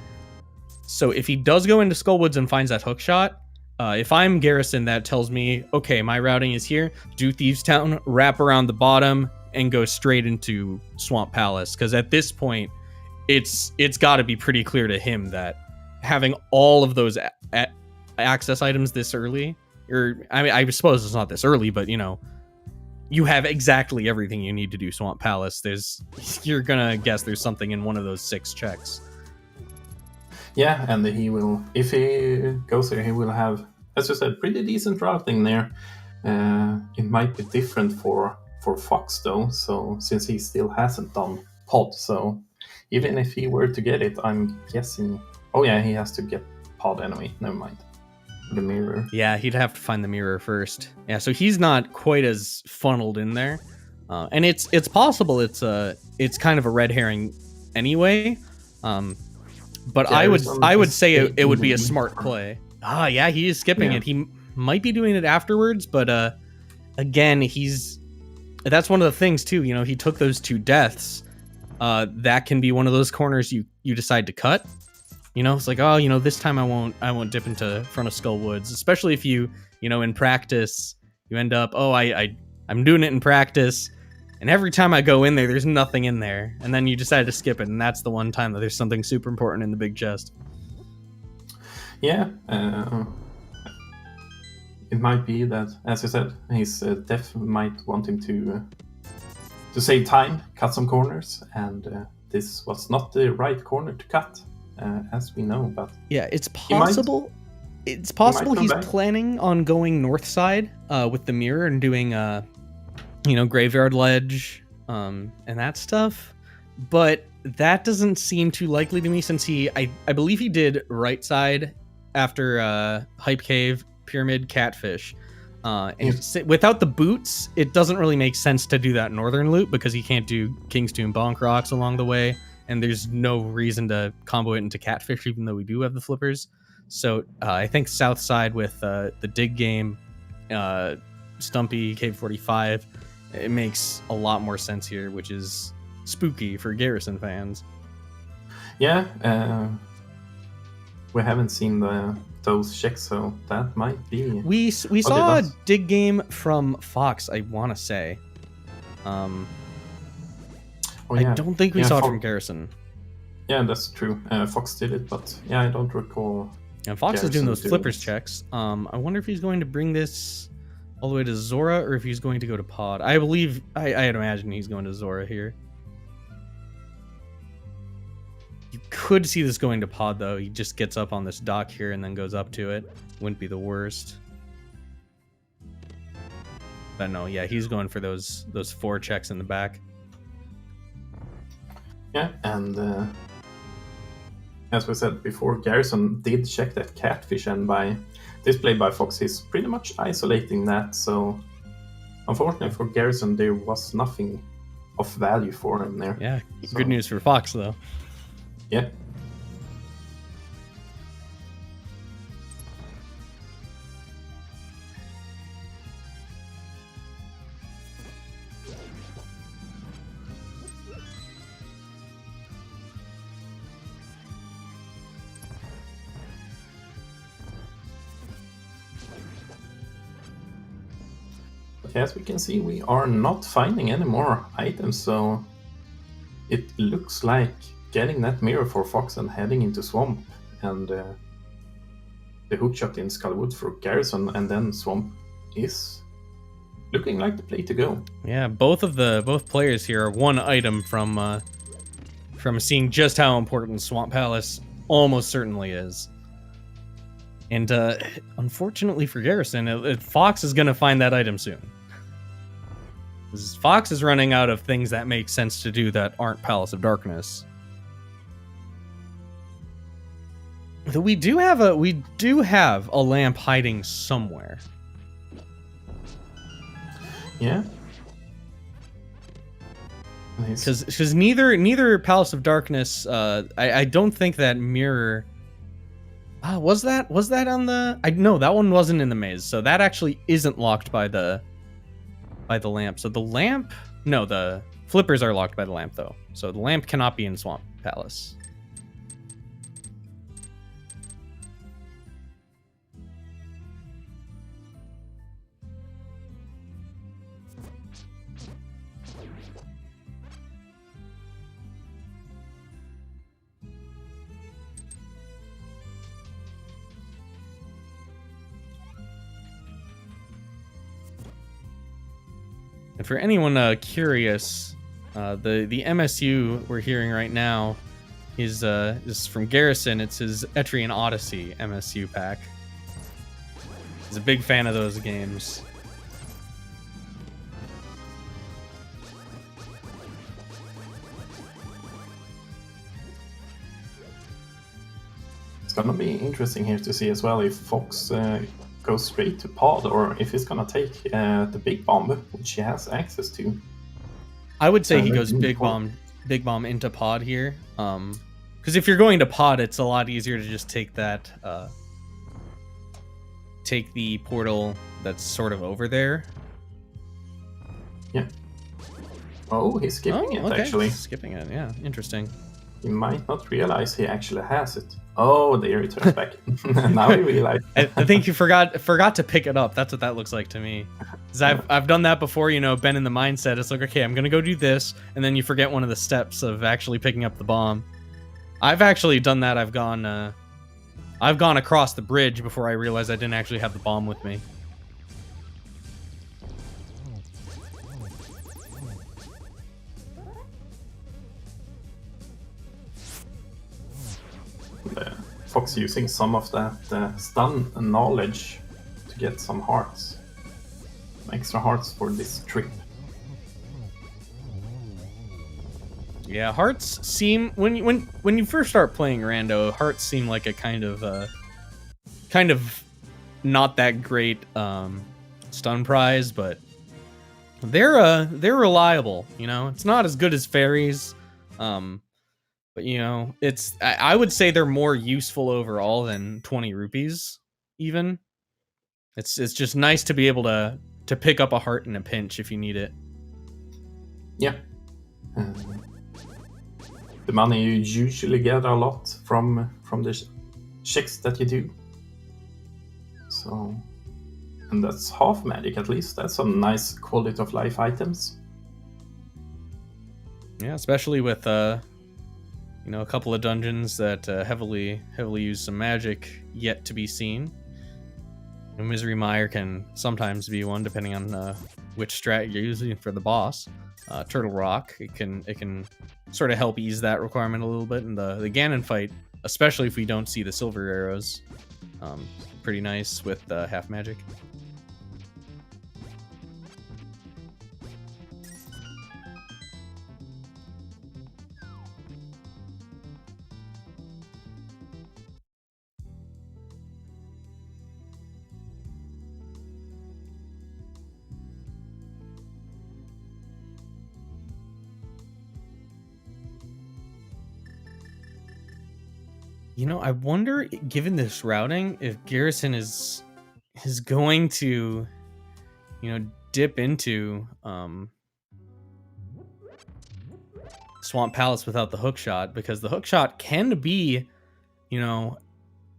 So if he does go into Skullwoods and finds that hook shot, if I'm Garrison, that tells me, okay, my routing is here, do Thieves Town, wrap around the bottom, and go straight into Swamp Palace. Because at this point, it's got to be pretty clear to him that having all of those access items this early, I suppose it's not this early, but you have exactly everything you need to do Swamp Palace. You're gonna guess there's something in one of those 6 checks. Yeah, and he will, if he goes there, he will have, as you said, pretty decent routing there. It might be different for Fox though, so since he still hasn't done pod, so even if he were to get it, I'm guessing, oh yeah, he has to get pod anyway, never mind. The mirror. Yeah, he'd have to find the mirror first. Yeah, so he's not quite as funneled in there, and it's possible it's kind of a red herring anyway. But I would say it would be a smart play. Yeah, he is skipping it. He might be doing it afterwards, but again, that's one of the things too. He took those 2 deaths. That can be one of those corners you decide to cut. It's like, this time I won't dip into front of Skullwoods, especially if in practice you end up, I'm doing it in practice, and every time I go in there, there's nothing in there, and then you decide to skip it, and that's the one time that there's something super important in the big chest. Yeah, it might be that, as you said, his def might want him to save time, cut some corners, and this was not the right corner to cut. As we know, but yeah, it's possible. It's possible he's planning on going north side with the mirror and doing Graveyard Ledge and that stuff, but that doesn't seem too likely to me, since I believe he did right side after Hype Cave, Pyramid, Catfish, and without the boots, it doesn't really make sense to do that northern loop, because he can't do King's Tomb Bonk Rocks along the way. And there's no reason to combo it into Catfish, even though we do have the flippers. So I think south side with the dig game, Stumpy, Cave 45, it makes a lot more sense here, which is spooky for Garrison fans. Yeah, we haven't seen those checks, so that might be. We saw a dig game from Fox, I want to say. I don't think we saw it from Garrison. Yeah, that's true. Fox did it, but yeah, I don't recall. And Fox is doing those flippers checks. I wonder if he's going to bring this all the way to Zora, or if he's going to go to Pod. I believe, I'd imagine he's going to Zora here. You could see this going to Pod, though. He just gets up on this dock here and then goes up to it. Wouldn't be the worst. But no, yeah, he's going for those 4 checks in the back. Yeah, and as we said before, Garrison did check that catfish, and by this play by Fox, he's pretty much isolating that. So unfortunately for Garrison, there was nothing of value for him there. Yeah, good news for Fox, though. Yeah. As we can see, we are not finding any more items, so it looks like getting that mirror for Fox and heading into Swamp, and the hookshot in Skullwood for Garrison, and then Swamp is looking like the play to go. Yeah, both players here are 1 item from seeing just how important Swamp Palace almost certainly is. And unfortunately for Garrison, Fox is going to find that item soon. Fox is running out of things that make sense to do that aren't Palace of Darkness. Though we do have a lamp hiding somewhere. Yeah. Because neither Palace of Darkness, I don't think that mirror. Was that on the? No, that one wasn't in the maze. So that actually isn't locked by the lamp. So the lamp, no, the flippers are locked by the lamp though. So the lamp cannot be in Swamp Palace. And for anyone curious, the MSU we're hearing right now is from Garrison. It's his Etrian Odyssey MSU pack. He's a big fan of those games. It's gonna be interesting here to see as well if Fox goes straight to Pod, or if he's gonna take the big bomb, which he has access to. I would say he goes big bomb into Pod here, because if you're going to Pod, it's a lot easier to just take that, take the portal that's sort of over there. Yeah. Oh, he's skipping it actually. Skipping it, yeah, interesting. He might not realize he actually has it. Oh, there he turns back. Now he realized. I think you forgot to pick it up. That's what that looks like to me. Because I've done that before, been in the mindset. It's like, okay, I'm going to go do this. And then you forget one of the steps of actually picking up the bomb. I've actually done that. I've gone across the bridge before I realized I didn't actually have the bomb with me. Fox using some of that stun knowledge to get some hearts, some extra hearts for this trip. Yeah, hearts seem when you first start playing Rando, hearts seem like a kind of not that great stun prize, but they're reliable. It's not as good as fairies. But it's I would say they're more useful overall than 20 rupees even. It's just nice to be able to pick up a heart in a pinch if you need it. Yeah. The money you usually get a lot from this checks that you do. So, and that's half magic at least. That's some nice quality of life items. Yeah, especially with a couple of dungeons that heavily use some magic yet to be seen. And Misery Mire can sometimes be one, depending on which strat you're using for the boss. Turtle Rock, it can sort of help ease that requirement a little bit. And the Ganon fight, especially if we don't see the silver arrows, pretty nice with half magic. I wonder, given this routing, if Garrison is going to, dip into Swamp Palace without the hookshot, because the hookshot can be,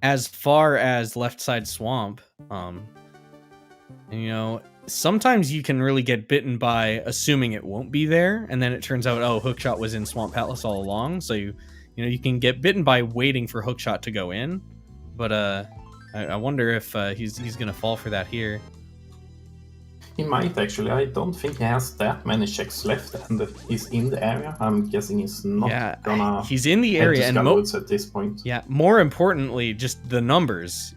as far as left side swamp. And, sometimes you can really get bitten by assuming it won't be there, and then it turns out, oh, hookshot was in Swamp Palace all along, so you can get bitten by waiting for hookshot to go in, but I wonder if he's gonna fall for that here. He might actually. I don't think he has that many checks left, and he's in the area. I'm guessing he's not gonna. He's in the area, and at this point. Yeah. More importantly, just the numbers.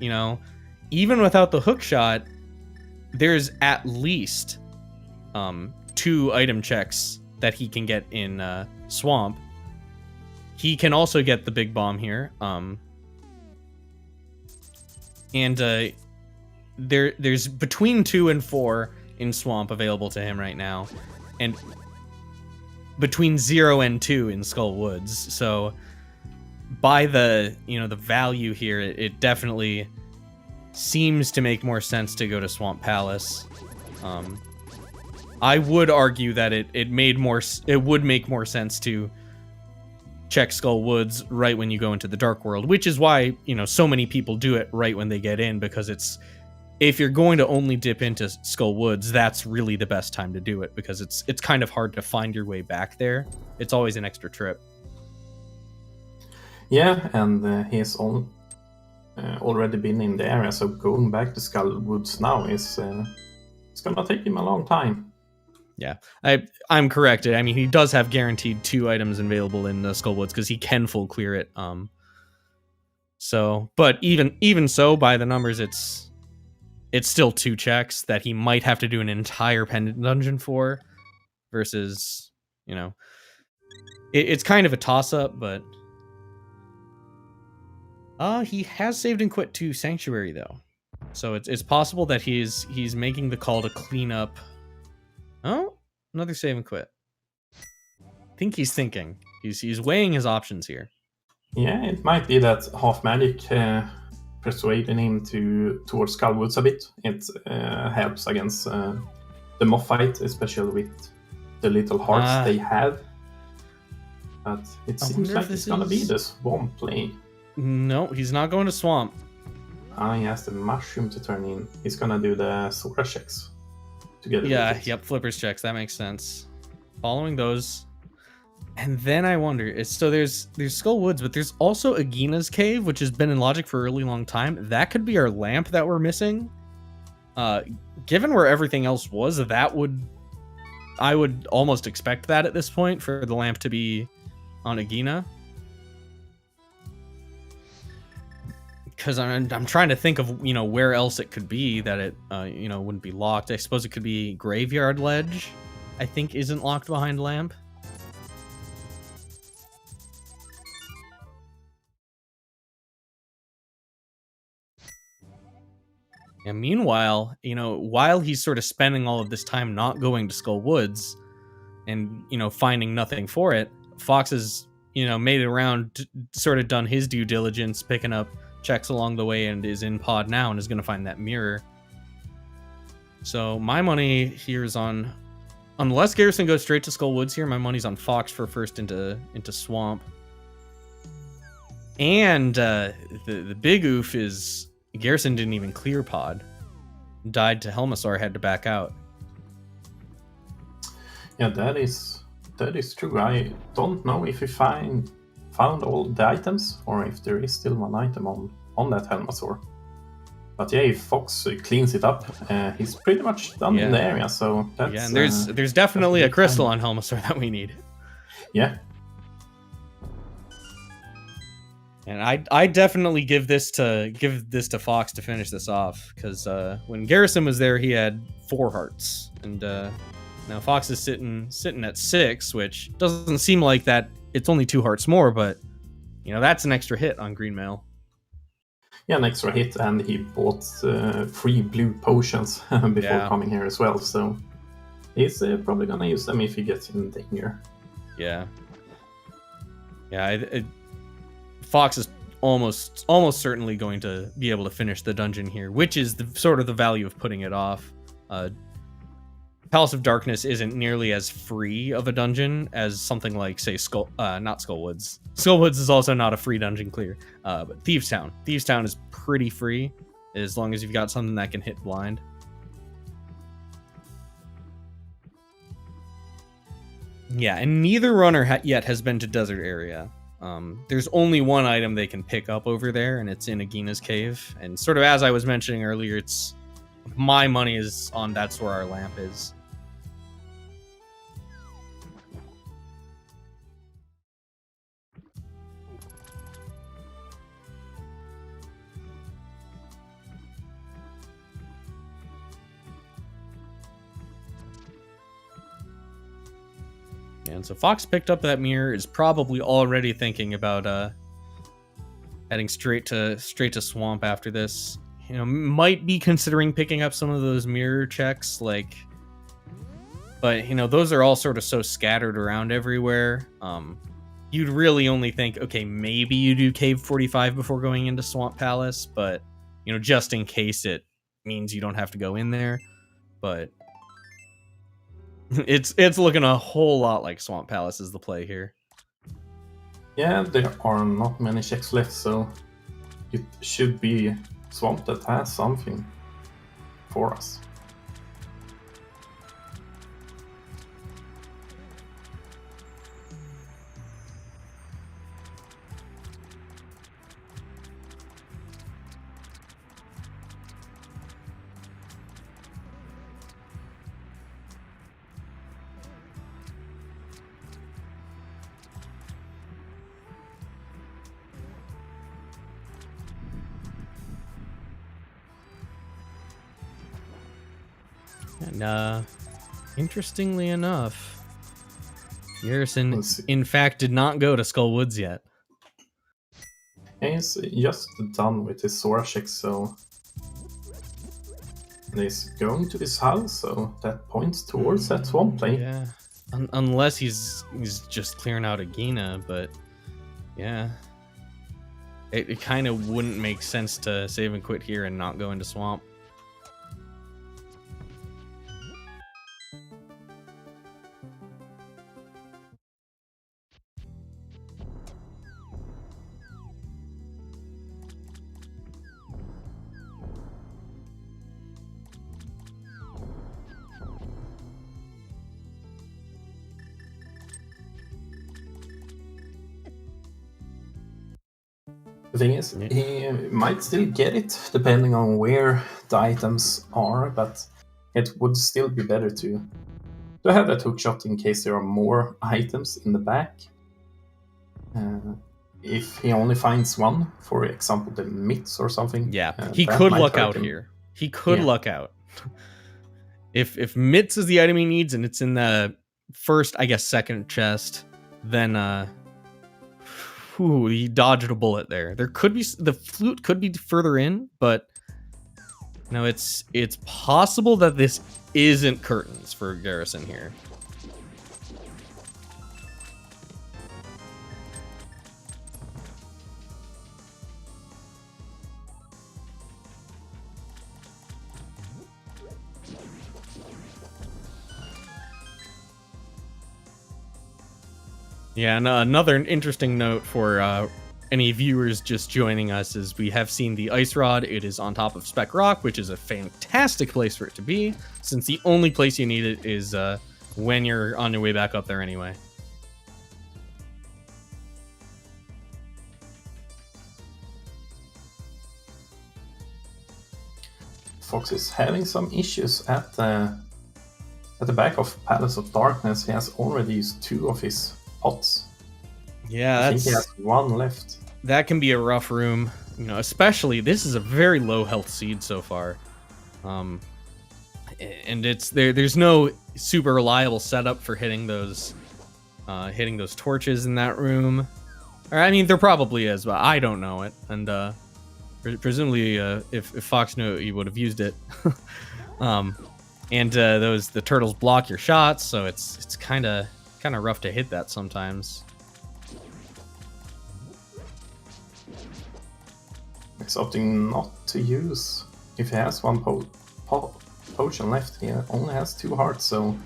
Even without the hookshot, there's at least 2 item checks that he can get in Swamp. He can also get the big bomb here, and there's between 2 and 4 in Swamp available to him right now, and between 0 and 2 in Skull Woods. So, by the the value here, it definitely seems to make more sense to go to Swamp Palace. I would argue that it would make more sense to check Skull Woods right when you go into the Dark World, which is why, so many people do it right when they get in, because if you're going to only dip into Skull Woods, that's really the best time to do it, because it's kind of hard to find your way back there. It's always an extra trip. Yeah, and he's already been in the area, so going back to Skull Woods now is it's gonna take him a long time. Yeah, I'm corrected. I mean, he does have guaranteed 2 items available in the Skull Woods because he can full clear it. So, but even so, by the numbers, it's still 2 checks that he might have to do an entire pendant dungeon for, versus, it's kind of a toss up. But he has saved and quit to Sanctuary though, so it's possible that he's making the call to clean up. Oh, another save and quit. I think he's thinking. He's weighing his options here. Yeah, it might be that half magic persuading him towards Skull Woods a bit. It helps against the moth fight, especially with the little hearts they have. But it seems like it's gonna be the swamp play. No, he's not going to swamp. He has the mushroom to turn in. He's gonna do the Sora checks. Yep, flippers checks, that makes sense. Following those, and then I wonder, there's Skull Woods, but there's also Agina's Cave, which has been in Logic for a really long time. That could be our lamp that we're missing. Given where everything else was, I would almost expect that at this point, for the lamp to be on Agina. Because I'm trying to think of where else it could be that it wouldn't be locked. I suppose it could be Graveyard Ledge. I think isn't locked behind lamp. And meanwhile, while he's sort of spending all of this time not going to Skull Woods, and finding nothing for it, Fox has made it around, sort of done his due diligence, picking up checks along the way, and is in pod now and is going to find that mirror. So my money here is on, unless Garrison goes straight to Skull Woods here, my money's on Fox for first into Swamp. And the big oof is Garrison didn't even clear pod. Died to Helmasaur, had to back out. Yeah, that is true. I don't know if he found all the items or if there is still one item on that Helmasaur. But yeah, if Fox cleans it up, he's pretty much done in the area. So that's and there's definitely a crystal on Helmasaur that we need. Yeah. And I definitely give this to Fox to finish this off, because when Garrison was there, he had 4 hearts, and now Fox is sitting at 6, which doesn't seem like that. It's only 2 hearts more, but that's an extra hit on Green Mail. Yeah, an extra hit, and he bought 3 blue potions before coming here as well. So he's probably gonna use them if he gets in danger. Yeah. Fox is almost certainly going to be able to finish the dungeon here, which is sort of the value of putting it off. Palace of Darkness isn't nearly as free of a dungeon as something like, say, not Skullwoods. Skullwoods is also not a free dungeon clear, but Thieves Town. Thieves Town is pretty free, as long as you've got something that can hit blind. Yeah, and neither runner yet has been to Desert Area. There's only one item they can pick up over there, and it's in Agina's Cave. And sort of as I was mentioning earlier, my money is on that's where our lamp is. And so Fox picked up that mirror, is probably already thinking about heading straight to Swamp after this. Might be considering picking up some of those mirror checks, but those are all sort of so scattered around everywhere. You'd really only think, okay, maybe you do Cave 45 before going into Swamp Palace, but just in case it means you don't have to go in there. But it's looking a whole lot like Swamp Palace is the play here. Yeah, there are not many checks left, so it should be Swamp that has something for us. And interestingly enough, Garrison in fact did not go to Skullwoods yet. He's just done with his Sora check, so he's going to this house, so that points towards that swamp plane. Yeah, unless he's just clearing out Agina, but yeah, it kind of wouldn't make sense to save and quit here and not go into Swamp. The thing is, he might still get it, depending on where the items are, but it would still be better to have that hook shot in case there are more items in the back. If he only finds one, for example, the mitts or something. Yeah, he could luck out here. He could luck out. If mitts is the item he needs and it's in the first, I guess, second chest, then he dodged a bullet there. There could be the flute could be further in, but no, it's possible that this isn't curtains for Garrison here. Yeah, and another interesting note for any viewers just joining us, is we have seen the ice rod. It is on top of Spec Rock, which is a fantastic place for it to be, since the only place you need it is when you're on your way back up there anyway. Fox is having some issues at the back of Palace of Darkness. He has already used 2 of his pots. Yeah, I think he has 1 left. That can be a rough room, you know. Especially this is a very low health seed so far, and it's there's no super reliable setup for hitting those torches in that room. Or I mean, there probably is, but I don't know it, and presumably, if Fox knew it, he would have used it. And the turtles block your shots, so it's kind of rough to hit that sometimes. He's opting not to use. If he has 1 potion left, he only has 2 hearts, so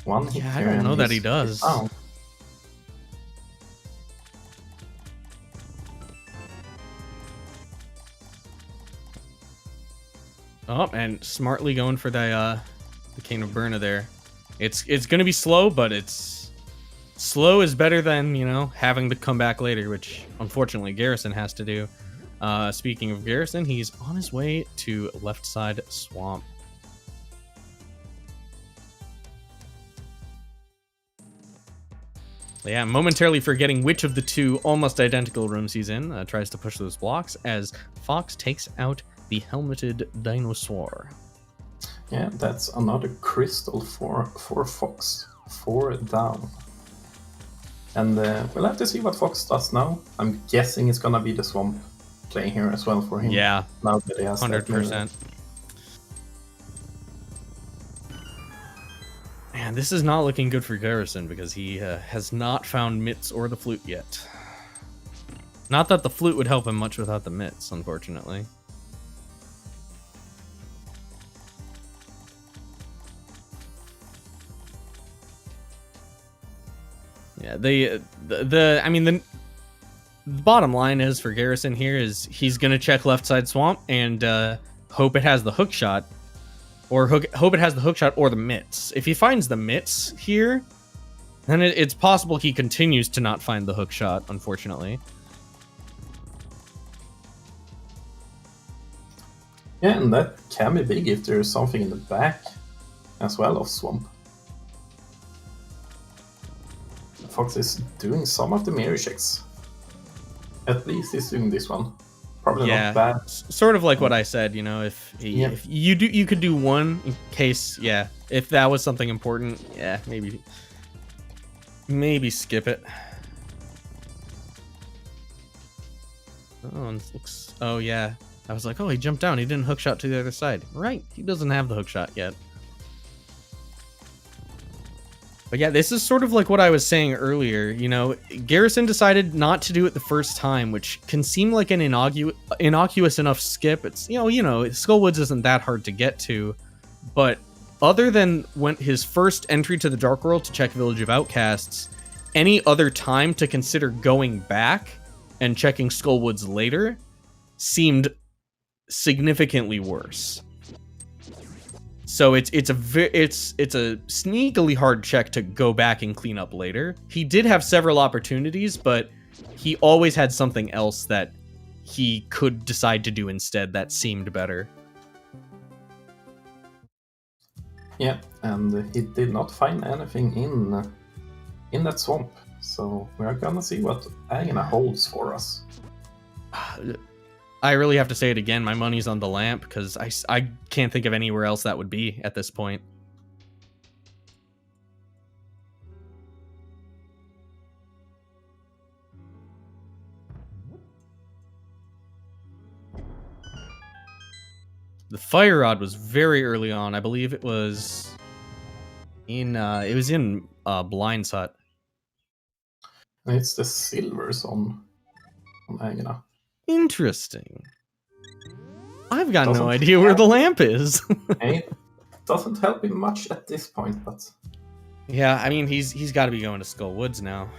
1 hit. Yeah, I don't know that he does. Oh, and smartly going for the Cane of Burna there. It's gonna be slow, but slow is better than, you know, having to come back later, which unfortunately Garrison has to do. Speaking of Garrison, he's on his way to left side swamp. Yeah, momentarily forgetting which of the 2 almost identical rooms he's in. Tries to push those blocks as Fox takes out the helmeted dinosaur. Yeah, that's another crystal for Fox. 4 down. And we'll have to see what Fox does now. I'm guessing it's gonna be the swamp playing here as well for him. Yeah, now that he has 100%. Man, this is not looking good for Garrison because he has not found mitts or the flute yet. Not that the flute would help him much without the mitts, unfortunately. Yeah, I mean, the bottom line is for Garrison here is he's gonna check left side swamp and hope it has the hook shot, or hope it has the hook shot or the mitts. If he finds the mitts here, then it's possible he continues to not find the hook shot, unfortunately. Yeah, and that can be big if there's something in the back as well of swamp. Fox is doing some of the mirror checks. At least he's doing this one. Probably not bad. Sort of like what I said, you know, if you could do 1 in case, if that was something important, maybe skip it. Oh, and looks. Oh yeah, I was like, oh, he jumped down. He didn't hook shot to the other side. Right, he doesn't have the hook shot yet. But yeah, this is sort of like what I was saying earlier. You know, Garrison decided not to do it the first time, which can seem like an innocuous enough skip. It's, you know, Skullwoods isn't that hard to get to. But other than when his first entry to the Dark World to check Village of Outcasts, any other time to consider going back and checking Skullwoods later seemed significantly worse. So it's a sneakily hard check to go back and clean up later. He did have several opportunities, but he always had something else that he could decide to do instead that seemed better. Yeah, and he did not find anything in that swamp. So we're gonna see what Agna holds for us. I really have to say it again. My money's on the lamp because I can't think of anywhere else that would be at this point. The fire rod was very early on. I believe it was in Blind's hut. It's the silvers on Agna. Interesting. I've got no idea where the lamp is. It doesn't help him much at this point, but yeah, I mean he's got to be going to Skull Woods now.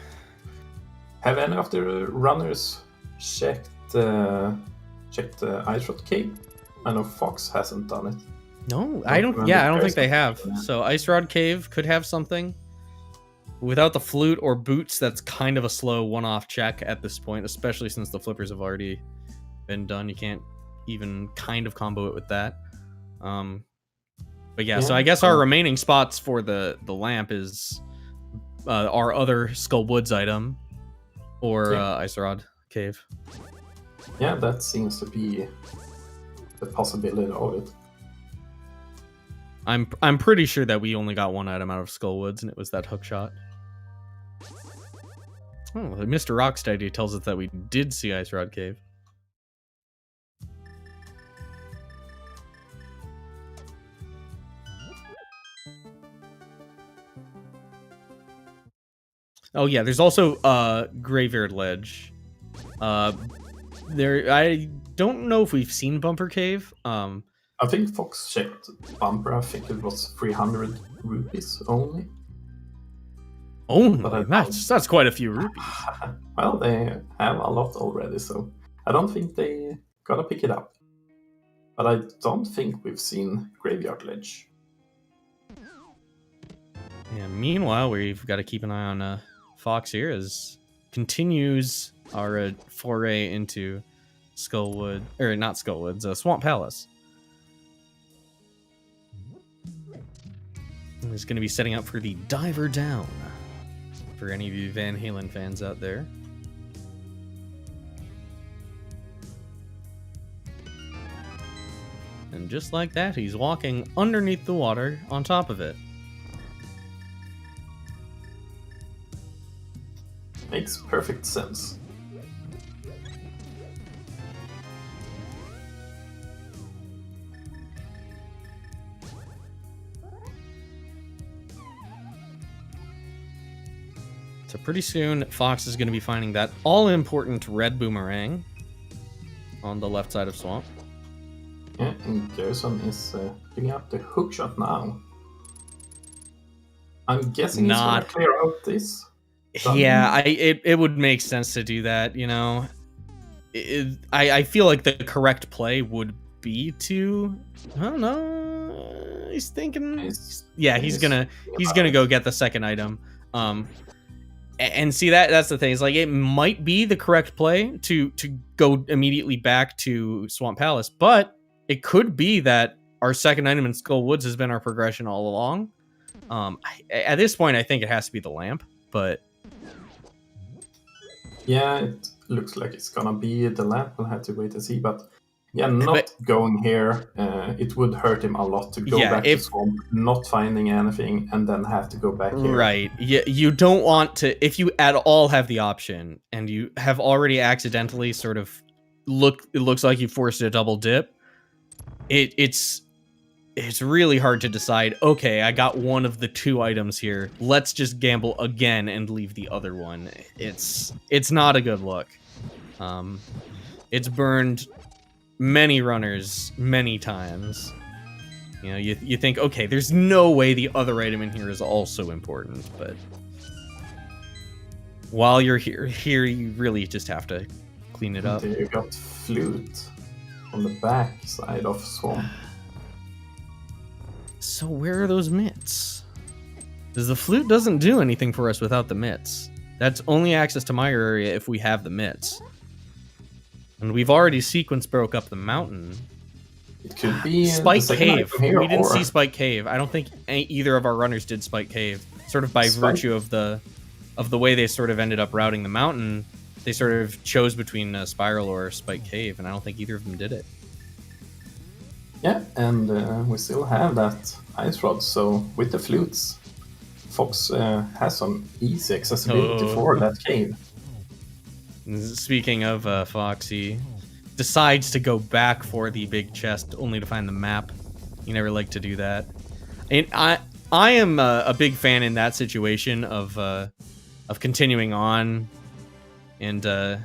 Have any of the runners checked Ice Rod Cave? I know Fox hasn't done it. No, I don't. Yeah, I don't think they have. So Ice Rod Cave could have something. Without the flute or boots, that's kind of a slow one-off check at this point, especially since the flippers have already been done. You can't even kind of combo it with that. But yeah, so I guess our remaining spots for the lamp is our other Skull Woods item or Ice Rod Cave. Yeah, that seems to be the possibility of it. I'm pretty sure that we only got one item out of Skull Woods, and it was that hook shot. Oh, Mr. Rocksteady tells us that we did see Ice Rod Cave. Oh yeah, there's also Graveyard Ledge. There, I don't know if we've seen Bumper Cave. I think Fox checked Bumper. I think it was 300 rupees only. Only? That's quite a few rupees. Well, they have a lot already, so I don't think they gotta pick it up. But I don't think we've seen Graveyard Ledge. Yeah. Meanwhile, we've got to keep an eye on Fox here as continues our foray into Skullwood, or not Skullwoods, Swamp Palace. He's going to be setting up for the Diver Down. For any of you Van Halen fans out there. And just like that, he's walking underneath the water on top of it. Makes perfect sense. So pretty soon, Fox is going to be finding that all-important red boomerang on the left side of Swamp. Yeah, and Garrison is picking up the hookshot now. I'm guessing he's going to clear out this. Yeah, it would make sense to do that, you know. I feel like the correct play would be to, I don't know, he's thinking, he's gonna go get the second item. And see, that's the thing. Is like, it might be the correct play to go immediately back to Swamp Palace, but it could be that our second item in Skull Woods has been our progression all along. At this point, I think it has to be the lamp, but yeah, it looks like it's gonna be the lamp. We'll have to wait and see, but yeah, not going here, it would hurt him a lot to go back to Swamp, not finding anything, and then have to go back here. Right. You don't want to, if you at all have the option, and you have already accidentally sort of it looks like you forced a double dip, it's really hard to decide, okay, I got one of the two items here, let's just gamble again and leave the other one. It's not a good look. It's burned many runners many times. You know, you think, okay, there's no way the other item in here is also important, but while you're here you really just have to clean it up. You got flute on the back side of Swamp. So where are those mitts? Because the flute doesn't do anything for us without the mitts. That's only access to my area if we have the mitts. And we've already sequence broke up the mountain. It could be Spike Cave. We didn't see Spike Cave. I don't think either of our runners did Spike Cave. Sort of by virtue of the way they sort of ended up routing the mountain, they sort of chose between Spiral or Spike Cave, and I don't think either of them did it. Yeah, and we still have that ice rod, so with the flutes, Fox has some easy accessibility for that cave. Speaking of Foxy, decides to go back for the big chest only to find the map. You never like to do that. And I am a big fan in that situation of continuing on and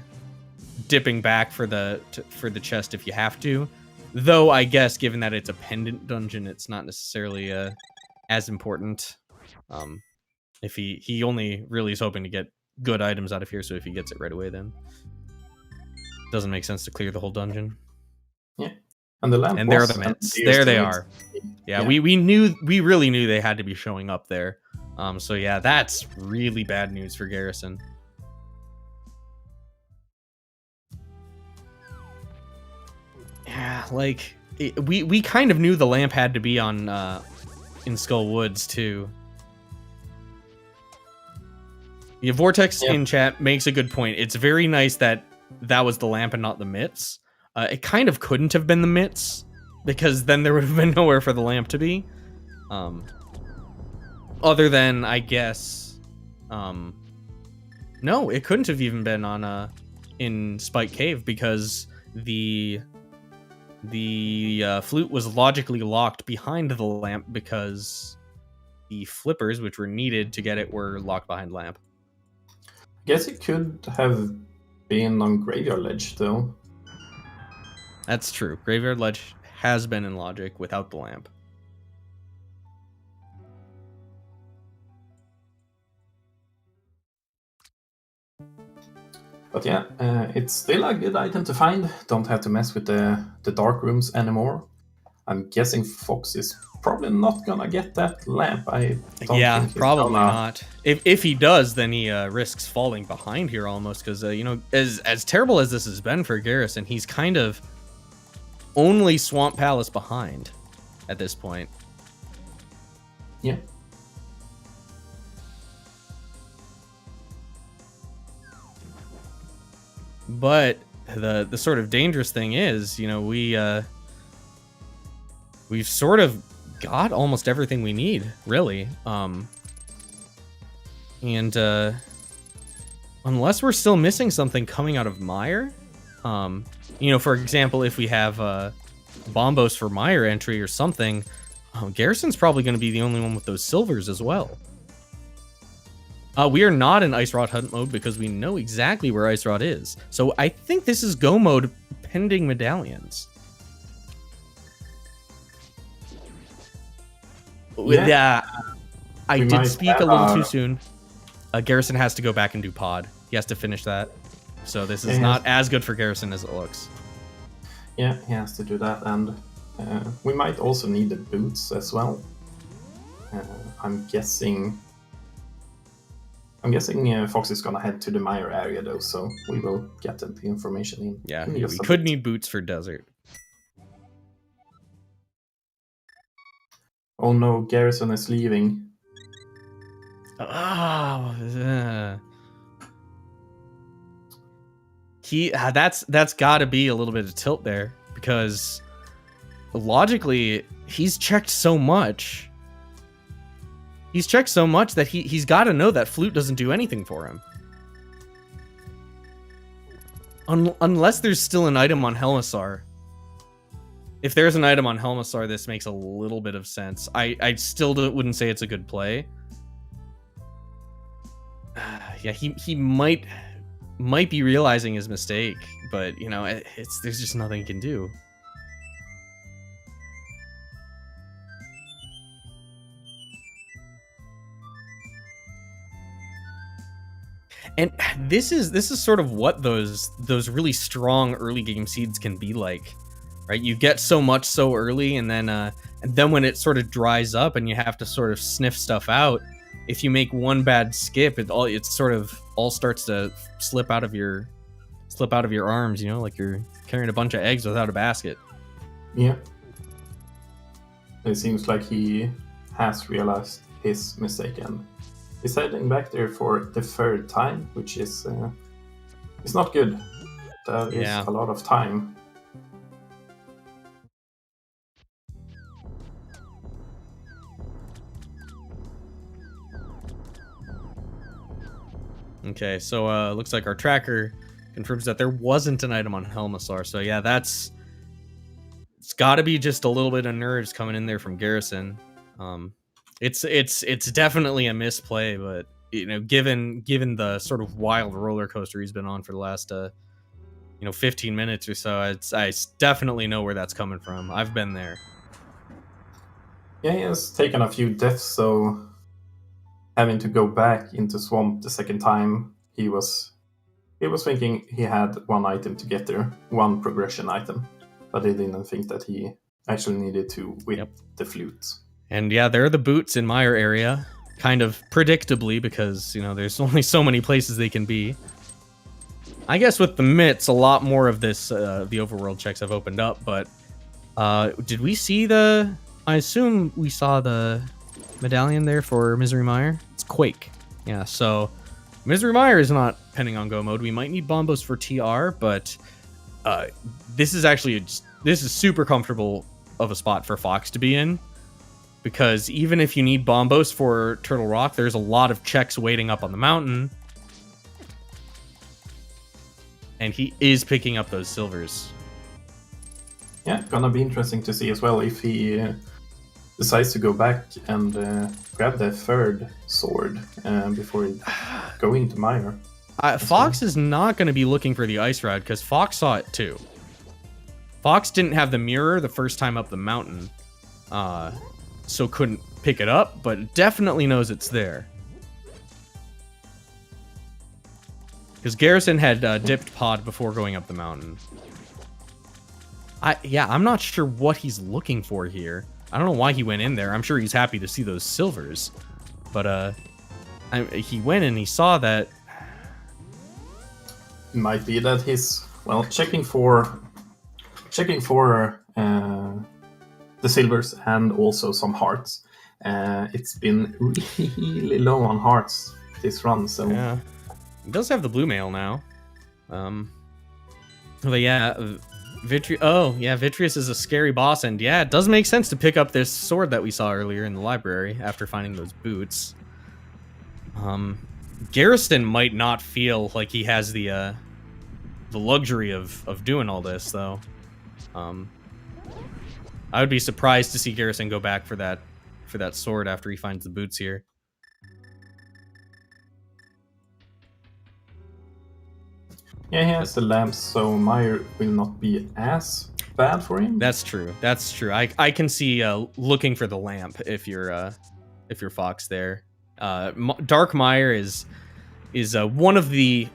dipping back for the chest if you have to. Though I guess given that it's a pendant dungeon, it's not necessarily as important. If he only really is hoping to get good items out of here, so if he gets it right away, then Doesn't make sense to clear the whole dungeon. Yeah. And the lamp and there are was, the mints. and There they still are. is. Yeah, we really knew they had to be showing up there. So yeah, that's really bad news for Garrison. Yeah, like we kind of knew the lamp had to be on in Skull Woods too. Yeah, Vortex in chat makes a good point. It's very nice that was the lamp and not the mitts. It kind of couldn't have been the mitts, because then there would have been nowhere for the lamp to be. Other than, I guess... no, it couldn't have even been on in Spike Cave, because the flute was logically locked behind the lamp, because the flippers, which were needed to get it, were locked behind lamp. I guess it could have been on Graveyard Ledge, though. That's true. Graveyard Ledge has been in logic without the lamp. But yeah, it's still a good item to find. Don't have to mess with the dark rooms anymore. I'm guessing Fox is probably not gonna get that lamp. I don't think he's probably gonna... not. If he does, then he risks falling behind here almost, because you know, as terrible as this has been for Garrison, he's kind of only Swamp Palace behind at this point. Yeah. But the sort of dangerous thing is, you know, we've sort of got almost everything we need, really. And unless we're still missing something coming out of Mire, you know, for example, if we have Bombos for Mire entry or something, Garrison's probably going to be the only one with those silvers as well. We are not in Ice Rod Hunt mode because we know exactly where Ice Rod is. So I think this is Go mode pending medallions. Yeah. I did speak a little too soon. Garrison has to go back and do pod. He has to finish that. So this is not as good for Garrison as it looks. Yeah, he has to do that, and we might also need the boots as well. I'm guessing Fox is gonna head to the Mire area though, so we will get the information in. Yeah, we could need boots for desert. Oh no, Garrison is leaving. That's got to be a little bit of tilt there, because logically he's checked so much. He's checked so much that he's got to know that flute doesn't do anything for him. Unless there's still an item on Helmassar. If there's an item on Helmassar, this makes a little bit of sense. I still wouldn't say it's a good play. Yeah, he might be realizing his mistake, but you know, there's just nothing he can do. And this is sort of what those really strong early game seeds can be like, right? You get so much so early, and then when it sort of dries up and you have to sort of sniff stuff out, if you make one bad skip, it sort of all starts to slip out of your arms, you know, like you're carrying a bunch of eggs without a basket. Yeah. It seems like he has realized his mistake, and he's heading back there for the third time, which is it's not good. That is a lot of time. Okay, so looks like our tracker confirms that there wasn't an item on Helmassar. So yeah, it's got to be just a little bit of nerves coming in there from Garrison. It's definitely a misplay, but you know, given the sort of wild roller coaster he's been on for the last 15 minutes or so, I definitely know where that's coming from. I've been there. Yeah, he has taken a few deaths, so having to go back into Swamp the second time, he was he was thinking he had one item to get there, one progression item, but he didn't think that he actually needed to whip the flute. And yeah, there are the boots in my area, kind of predictably, because, you know, there's only so many places they can be. I guess with the mitts, a lot more of this, the overworld checks have opened up, but did we see the... I assume we saw the medallion there for Misery Mire. It's Quake. Yeah, so Misery Mire is not pending on go mode. We might need bombos for TR, but this is actually this is super comfortable of a spot for Fox to be in, because even if you need bombos for Turtle Rock, there's a lot of checks waiting up on the mountain, and he is picking up those silvers. Yeah, gonna be interesting to see as well if he decides to go back and grab the third sword before going to Mire. Fox is not going to be looking for the ice rod, because Fox saw it too. Fox didn't have the mirror the first time up the mountain, so couldn't pick it up, but definitely knows it's there. Because Garrison had dipped pod before going up the mountain. I'm not sure what he's looking for here. I don't know why he went in there. I'm sure he's happy to see those silvers, but he went and he saw that. It might be that he's checking for the silvers and also some hearts. It's been really low on hearts this run, so yeah, he does have the blue mail now. But yeah. Vitreous is a scary boss, and yeah, it does make sense to pick up this sword that we saw earlier in the library after finding those boots. Garrison might not feel like he has the luxury of doing all this, though. I would be surprised to see Garrison go back for that sword after he finds the boots here. Yeah, he has the lamps, so Mire will not be as bad for him. That's true. That's true. I can see looking for the lamp if you're Fox there. Dark Mire is one of the...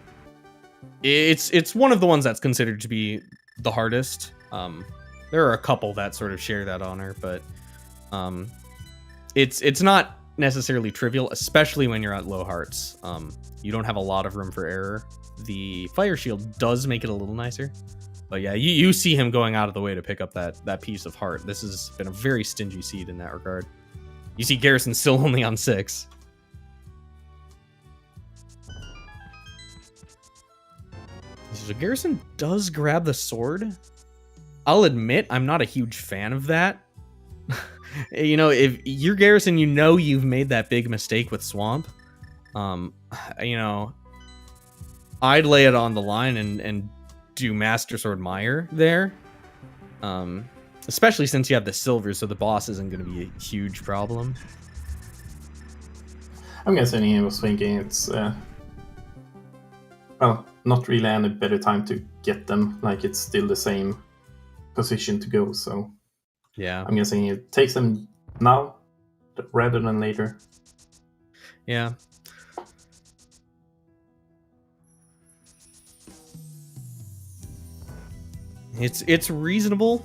It's one of the ones that's considered to be the hardest. There are a couple that sort of share that honor, but it's not necessarily trivial, especially when you're at low hearts. You don't have a lot of room for error. The fire shield does make it a little nicer, but yeah, you see him going out of the way to pick up that piece of heart. This has been a very stingy seed in that regard. You see Garrison still only on 6. So Garrison does grab the sword. I'll admit I'm not a huge fan of that. You know, if you're Garrison, you know you've made that big mistake with Swamp. You know, I'd lay it on the line and do Master Sword Mire there. Especially since you have the silver, so the boss isn't going to be a huge problem. I'm guessing he was thinking it's, not really any better time to get them. Like, it's still the same position to go, so... Yeah. I'm guessing he takes them now rather than later. Yeah. It's reasonable.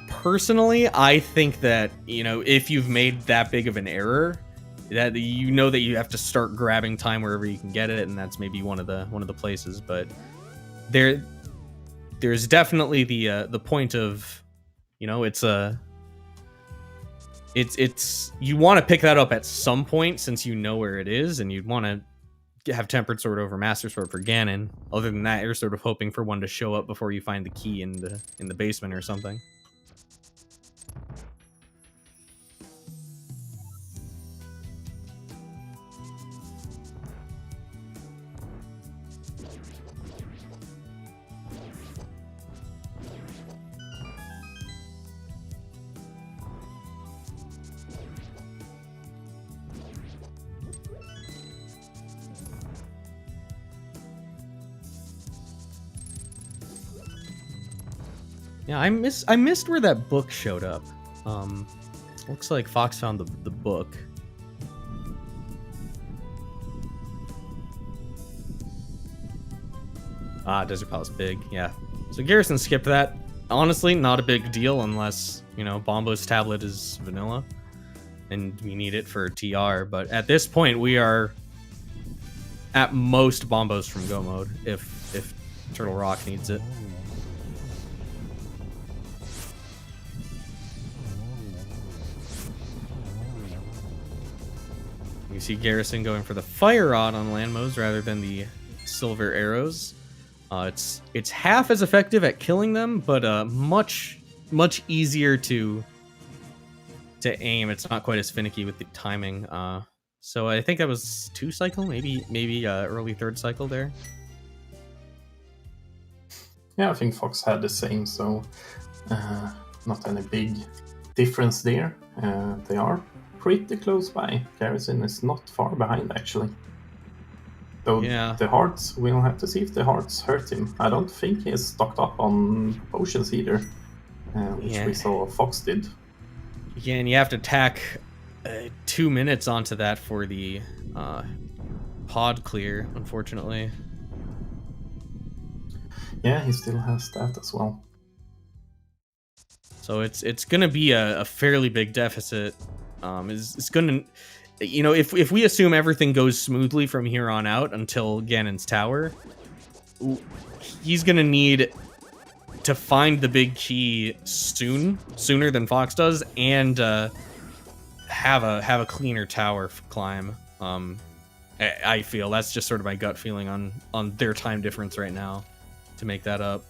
Personally, I think that, you know, if you've made that big of an error, that you know that you have to start grabbing time wherever you can get it, and that's maybe one of the places. But there's definitely the point of, you know, it's you want to pick that up at some point since you know where it is, and you'd want to have Tempered Sword over Master Sword for Ganon. Other than that, you're sort of hoping for one to show up before you find the key in the basement or something. Yeah, I missed where that book showed up. Looks like Fox found the book. Desert Palace big, yeah. So Garrison skipped that. Honestly, not a big deal unless, Bombo's tablet is vanilla and we need it for TR. But at this point, we are at most Bombos from Go mode if Turtle Rock needs it. You see Garrison going for the Fire Rod on land modes rather than the Silver Arrows. It's half as effective at killing them, but much easier to aim. It's not quite as finicky with the timing. So I think that was 2 cycle, maybe early 3rd cycle there. Yeah, I think Fox had the same, so not any big difference there. They are pretty close by. Garrison is not far behind, actually. Though the hearts, we'll have to see if the hearts hurt him. I don't think he is stocked up on potions either, which we saw Fox did. Yeah, and you have to tack 2 minutes onto that for the pod clear, unfortunately. Yeah, he still has that as well. So it's gonna be a fairly big deficit. It's gonna, if we assume everything goes smoothly from here on out until Ganon's Tower, he's gonna need to find the big key sooner than Fox does, and have a cleaner tower climb. I feel that's just sort of my gut feeling on their time difference right now to make that up.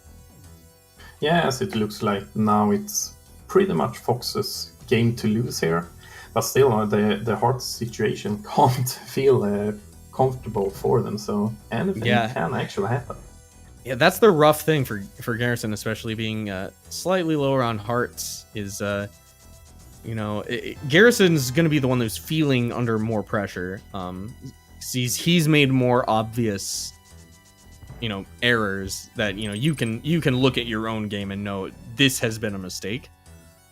Yeah, as it looks like now, it's pretty much Fox's game to lose here. But still, the heart situation can't feel comfortable for them, so anything can actually happen. Yeah, that's the rough thing for Garrison, especially being slightly lower on hearts, is, Garrison's going to be the one who's feeling under more pressure. He's made more obvious, errors that, you can look at your own game and know this has been a mistake.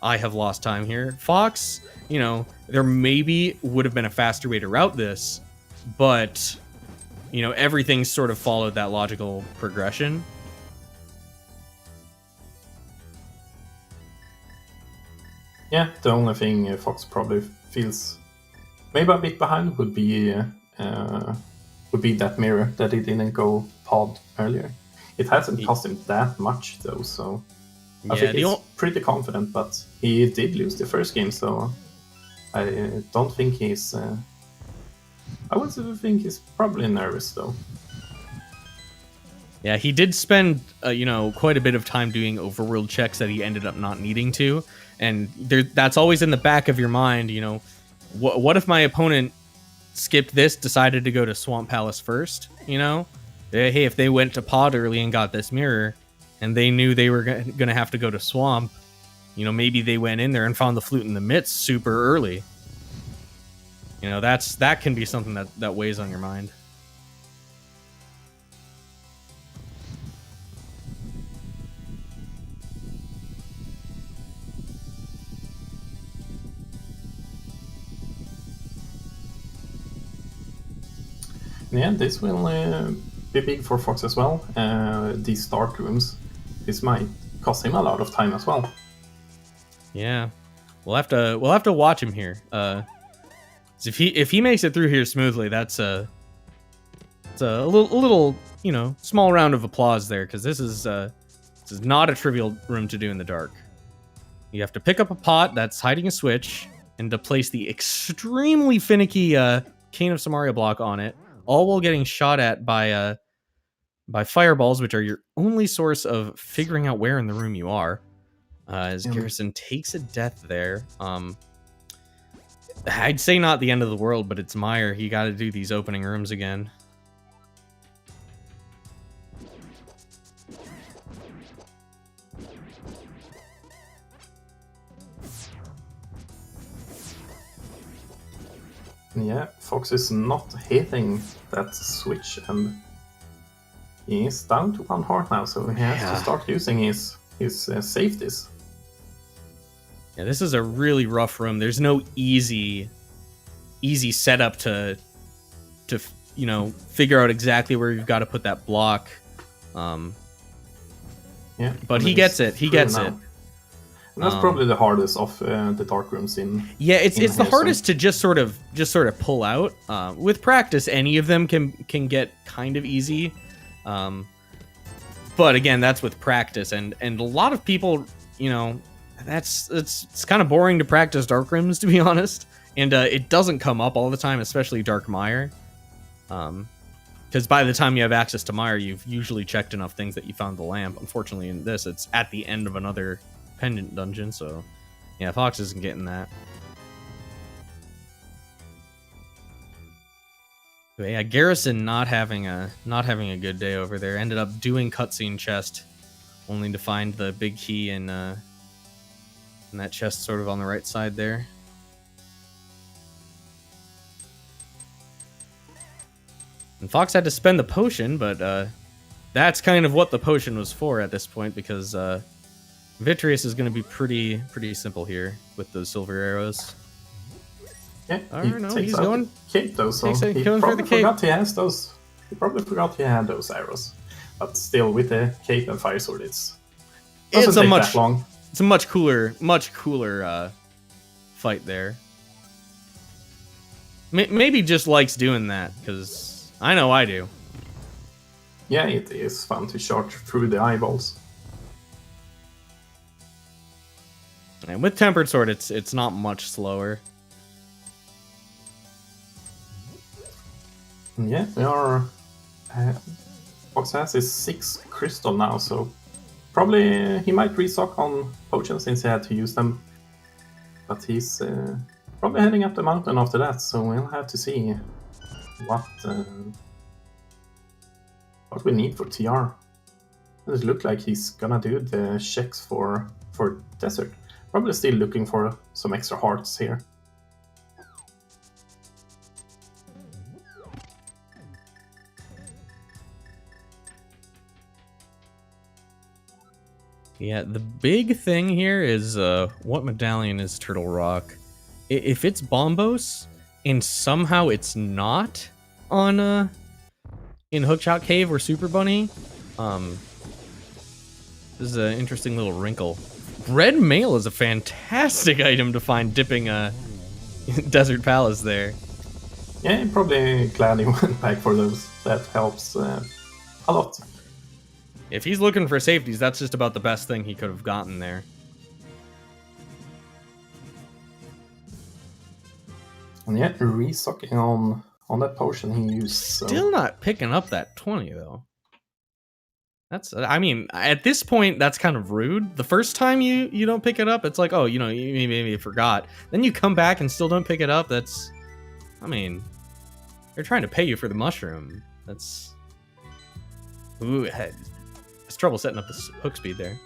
I have lost time here. Fox, there maybe would have been a faster way to route this, but, everything sort of followed that logical progression. Yeah, the only thing Fox probably feels maybe a bit behind would be that mirror that he didn't go pod earlier. It hasn't cost him that much though, so I think he's pretty confident, but he did lose the first game, so I don't think he's... I would think he's probably nervous, though. Yeah, he did spend, quite a bit of time doing overworld checks that he ended up not needing to, and that's always in the back of your mind, what if my opponent skipped this, decided to go to Swamp Palace first, Hey, if they went to pod early and got this mirror, and they knew they were going to have to go to Swamp, maybe they went in there and found the flute in the midst super early. That can be something that weighs on your mind. Yeah, this will be big for Fox as well. These start rooms, this might cost him a lot of time as well. Yeah, we'll have to watch him here. If he makes it through here smoothly, it's a little small round of applause there, because this is not a trivial room to do in the dark. You have to pick up a pot that's hiding a switch and to place the extremely finicky Cane of Samaria block on it, all while getting shot at by fireballs, which are your only source of figuring out where in the room you are. As Garrison takes a death there. I'd say not the end of the world, but it's Meyer. He got to do these opening rooms again. Yeah, Fox is not hitting that switch, and he is down to 1 heart now, so he has to start using his safeties. Yeah, this is a really rough room. There's no easy setup to figure out exactly where you've got to put that block. Yeah, but he gets it. He gets it. And that's probably the hardest of the dark rooms in. Yeah, it's the hardest to just sort of pull out. With practice, any of them can get kind of easy. But again, that's with practice, and a lot of people, you know, it's kind of boring to practice dark rooms, to be honest. And it doesn't come up all the time, especially Dark Mire. Because by the time you have access to Mire, you've usually checked enough things that you found the lamp. Unfortunately, in this, it's at the end of another pendant dungeon, so yeah, Fox isn't getting that. But yeah, Garrison not having a good day over there. Ended up doing cutscene chest, only to find the big key in that chest sort of on the right side there. And Fox had to spend the potion, but that's kind of what the potion was for at this point, because Vitreous is going to be pretty simple here with those silver arrows. Yeah, he's going cape though, so he probably forgot he had those arrows. But still, with the cape and fire sword, it's a much cooler fight there. Maybe just likes doing that, because I know I do. Yeah, it is fun to shot through the eyeballs. And with Tempered Sword, it's not much slower. Yeah, we are. Fox has his 6 crystal now, so probably he might restock on potions since he had to use them. But he's probably heading up the mountain after that, so we'll have to see what we need for TR. It looks like he's gonna do the checks for desert. Probably still looking for some extra hearts here. Yeah, the big thing here is what medallion is Turtle Rock. If it's Bombos and somehow it's not on in Hookshot Cave or Super Bunny, this is an interesting little wrinkle. Red mail is a fantastic item to find dipping Desert Palace there. Yeah, I'm probably glad he went back for those. That helps a lot. If he's looking for safeties, that's just about the best thing he could have gotten there. And yet, restocking on that potion he used. Still not picking up that 20 though. I mean, at this point, that's kind of rude. The first time you don't pick it up, it's like, oh, you know, you maybe forgot. Then you come back and still don't pick it up. That's, I mean, they're trying to pay you for the mushroom. That's, ooh, it's trouble setting up the hook speed there.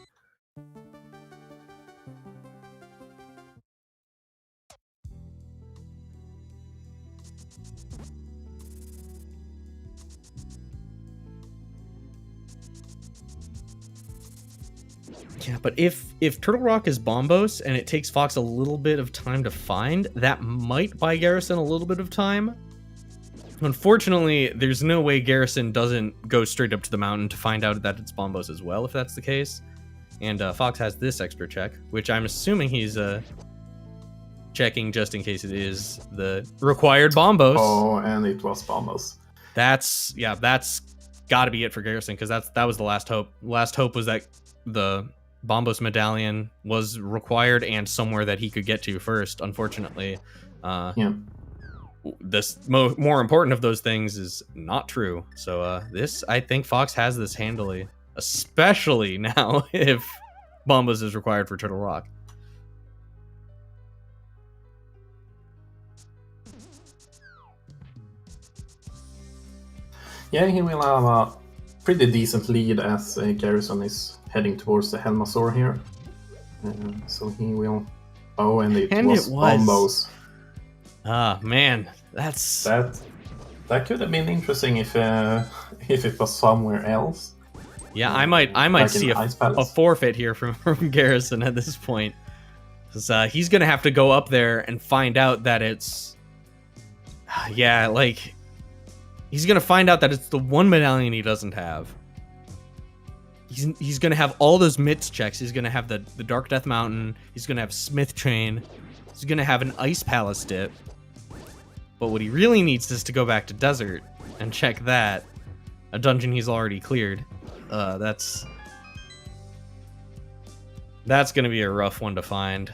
Yeah, but if Turtle Rock is Bombos and it takes Fox a little bit of time to find, that might buy Garrison a little bit of time. Unfortunately, there's no way Garrison doesn't go straight up to the mountain to find out that it's Bombos as well, if that's the case. And Fox has this extra check, which I'm assuming he's checking just in case it is the required Bombos. Oh, and it was Bombos. That's gotta be it for Garrison, because that was the last hope. Last hope was that the Bombos medallion was required and somewhere that he could get to first. Unfortunately, yeah. This more important of those things is not true. So this, I think Fox has this handily, especially now if Bombos is required for Turtle Rock. Yeah, he will have a pretty decent lead as Garrison is heading towards the Helmasaur here. So he will... Oh, and it was Bombos. Ah, man, that could have been interesting if it was somewhere else. Yeah, I might see a forfeit here from Garrison at this point, because he's gonna have to go up there and find out that it's, yeah, like he's gonna find out that it's the one medallion he doesn't have, he's gonna have all those mitts checks. He's gonna have the Dark Death Mountain. He's gonna have Smith Chain. He's gonna have an Ice Palace dip. But what he really needs is to go back to Desert and check that. A dungeon he's already cleared. That's gonna be a rough one to find.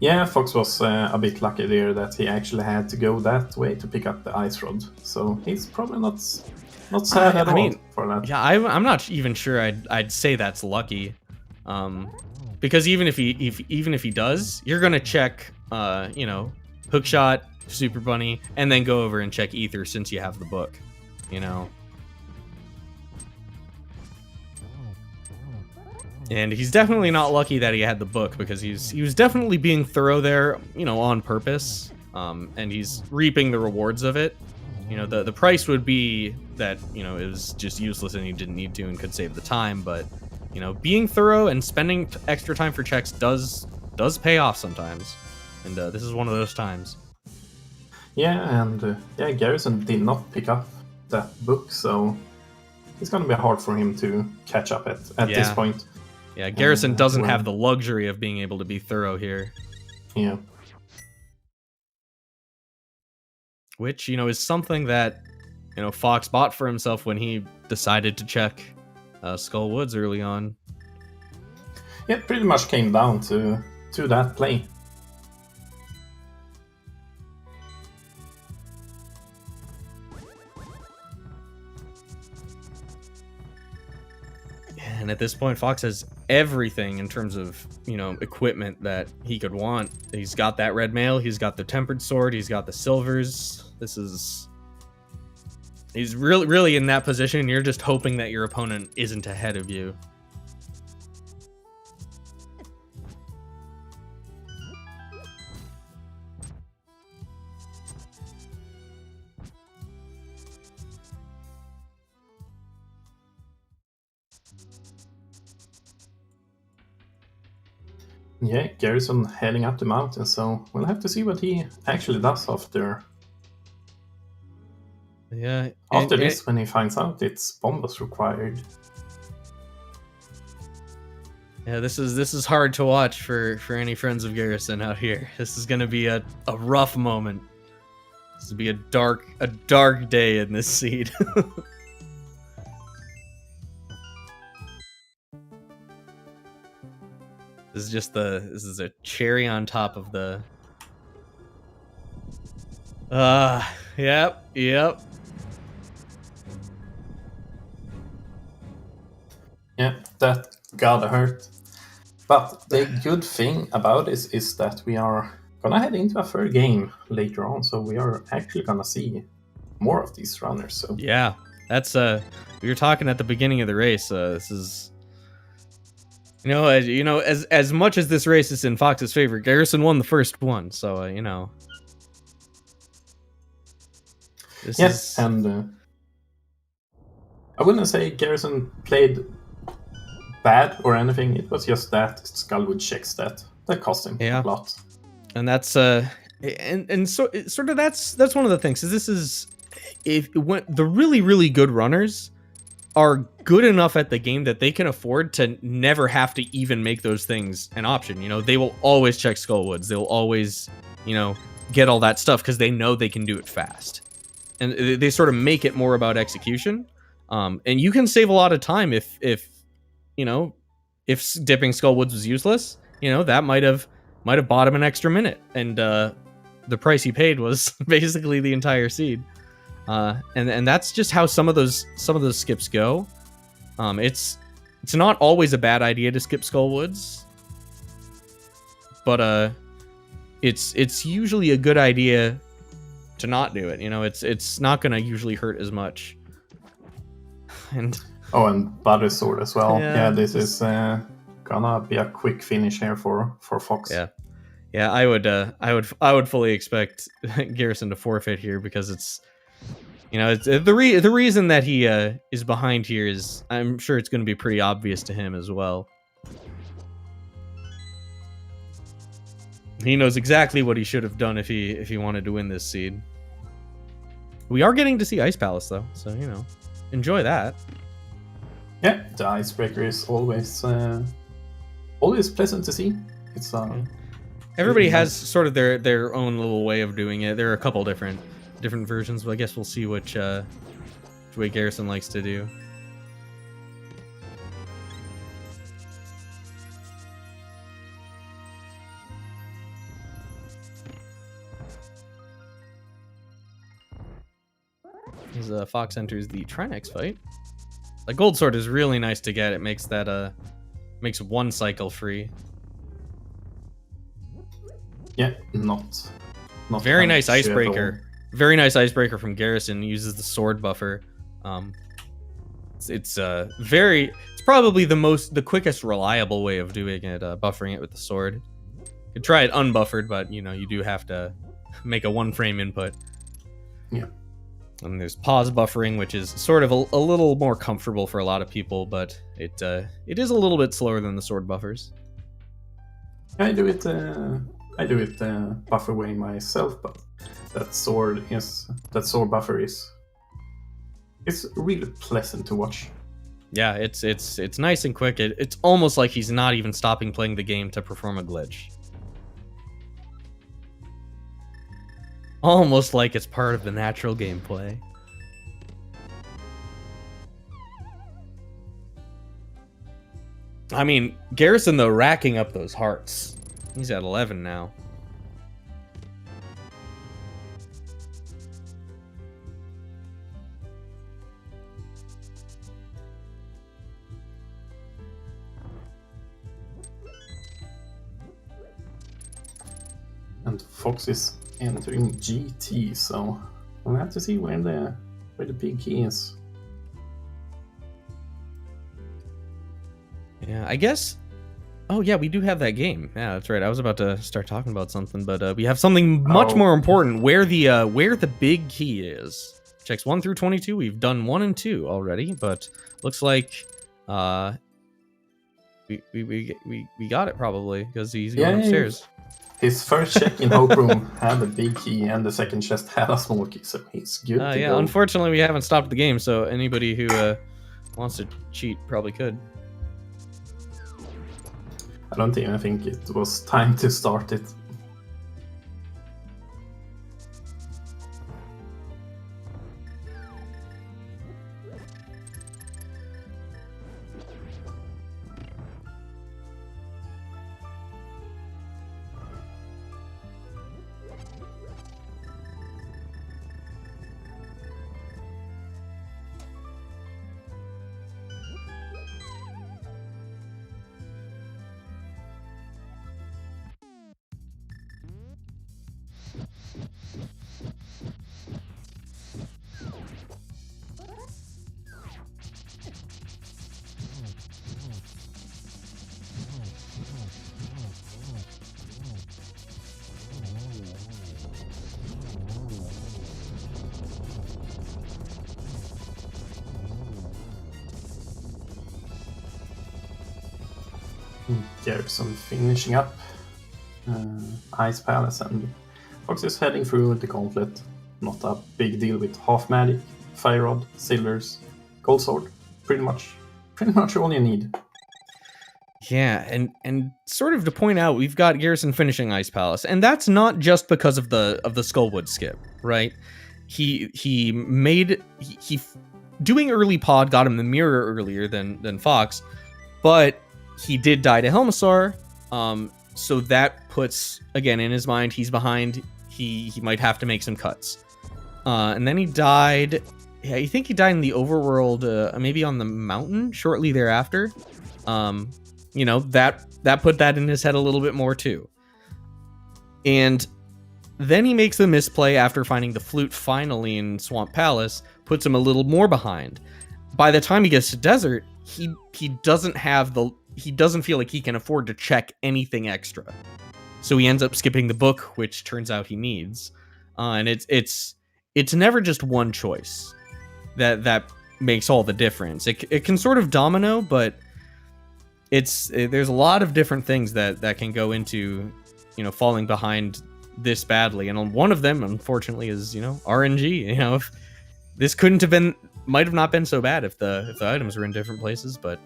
Yeah, Fox was a bit lucky there that he actually had to go that way to pick up the Ice Rod. So he's probably not sad at all for that. Yeah, I'm not even sure I'd say that's lucky, because even if he does, you're gonna check you know, Hookshot, Super Bunny, and then go over and check Ether since you have the book, you know. And he's definitely not lucky that he had the book, because he was definitely being thorough there, you know, on purpose, and he's reaping the rewards of it. You know, the price would be that, you know, it was just useless and he didn't need to and could save the time, but, you know, being thorough and spending extra time for checks does pay off sometimes, and this is one of those times. Yeah, and yeah, Garrison did not pick up that book, so it's gonna be hard for him to catch up at this point. Yeah, Garrison doesn't have the luxury of being able to be thorough here. Yeah. Which, you know, is something that, you know, Fox bought for himself when he decided to check Skull Woods early on. Yeah, it pretty much came down to that play. And at this point, Fox has everything in terms of, you know, equipment that he could want. He's got that red mail, he's got the tempered sword, he's got the silvers. He's really in that position. You're just hoping that your opponent isn't ahead of you. Yeah, Garrison heading up the mountain, so we'll have to see what he actually does after. Yeah. After this, when he finds out it's bombas required. Yeah, this is hard to watch for any friends of Garrison out here. This is gonna be a rough moment. This will be a dark day in this seed. This is a cherry on top of the. Yep. Yeah, that gotta hurt. But the good thing about this is that we are gonna head into a third game later on, so we are actually gonna see more of these runners. So yeah, that's we were talking at the beginning of the race. This is, you know, as much as this race is in Fox's favor, Garrison won the first one, so you know. Yes, and I wouldn't say Garrison played bad or anything. It was just that Skullwood checks that cost him a lot. And that's and so sort of that's one of the things. Is this is when the really good runners are good enough at the game that they can afford to never have to even make those things an option. You know, they will always check Skullwoods. They'll always, you know, get all that stuff because they know they can do it fast. And they sort of make it more about execution. And you can save a lot of time if you know, if dipping Skullwoods was useless, you know, that might have bought him an extra minute. And the price he paid was basically the entire seed. And that's just how some of those skips go. It's not always a bad idea to skip Skullwoods, but it's usually a good idea to not do it. You know, it's not gonna usually hurt as much. And Butter Sword as well. Yeah, this is gonna be a quick finish here for Fox. Yeah, I would fully expect Garrison to forfeit here because it's, you know, it's the reason that he is behind here is, I'm sure it's going to be pretty obvious to him as well. He knows exactly what he should have done if he wanted to win this seed. We are getting to see Ice Palace though, so you know, enjoy that. Yeah, the icebreaker is always pleasant to see. It's Everybody really has nice. sort of their own little way of doing it. There are a couple different versions, but I guess we'll see which way Garrison likes to do. As Fox enters the Trinex fight. The gold sword is really nice to get. It makes that makes one cycle free. Yeah, not Very nice punchy at icebreaker. Very nice icebreaker from Garrison. Uses the sword buffer. It's probably the quickest reliable way of doing it, buffering it with the sword. You could try it unbuffered, but you know, you do have to make a one frame input. Yeah. And there's pause buffering, which is sort of a little more comfortable for a lot of people, but it is a little bit slower than the sword buffers. I do it buffer way myself, but that sword buffer is really pleasant to watch. Yeah, it's nice and quick. It's almost like he's not even stopping playing the game to perform a glitch. Almost like it's part of the natural gameplay. I mean, Garrison, though, racking up those hearts. He's at 11 now. And Fox is entering GT, so we'll have to see where the big key is. Yeah, I guess. Oh yeah, we do have that game. Yeah, that's right. I was about to start talking about something, but we have something much more important. Where the big key is. Checks 1 through 22. We've done 1 and 2 already, but looks like we got it probably because he's going upstairs. His first check in Hope Room had a big key, and the second chest had a small key, so he's good to yeah, go. unfortunately, we haven't stopped the game, so anybody who wants to cheat probably could. I don't even think it was time to start it. Garrison finishing up Ice Palace, and Fox is heading through the gauntlet. Not a big deal with half magic, fire rod, silvers, gold sword. Pretty much all you need. Yeah, and sort of to point out, we've got Garrison finishing Ice Palace, and that's not just because of the Skullwood skip, right? He doing early pod got him the mirror earlier than Fox, but he did die to Helmasaur, so that puts, again, in his mind, he's behind. He might have to make some cuts. And then he died. Yeah, I think he died in the overworld, maybe on the mountain shortly thereafter. You know, that put that in his head a little bit more too. And then he makes the misplay after finding the flute finally in Swamp Palace, puts him a little more behind. By the time he gets to Desert, he doesn't feel like he can afford to check anything extra. So he ends up skipping the book, which turns out he needs. And it's never just one choice that makes all the difference. It can sort of domino, but there's a lot of different things that can go into, you know, falling behind this badly. And one of them, unfortunately, is, you know, RNG. You know, if this couldn't have been might have not been so bad if the items were in different places, but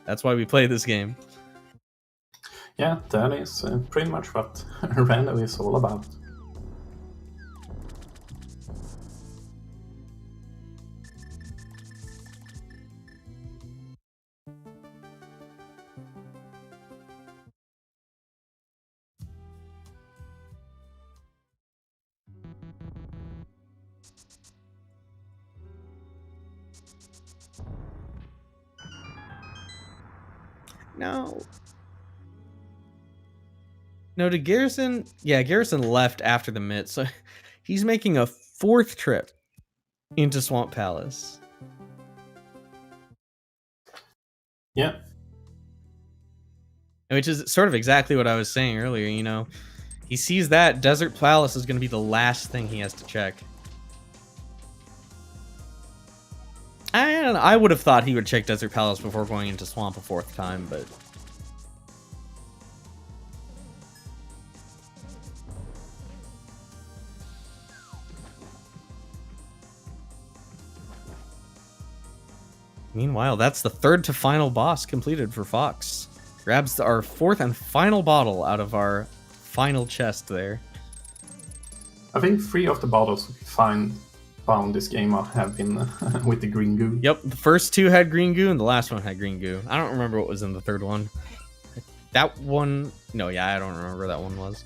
that's why we play this game. Yeah, that is pretty much what Rando is all about. No, did Garrison? Yeah, Garrison left after the mid, so he's making a 4th trip into Swamp Palace. Yeah. Which is sort of exactly what I was saying earlier, you know. He sees that Desert Palace is going to be the last thing he has to check. I would have thought he would check Desert Palace before going into Swamp a 4th time, but... Meanwhile, that's the 3rd to final boss completed for Fox. Grabs our 4th and final bottle out of our final chest there. I think 3 of the bottles we found this game have been with the green goo. Yep, the first 2 had green goo and the last one had green goo. I don't remember what was in the 3rd one. That one... No, yeah, I don't remember that one was.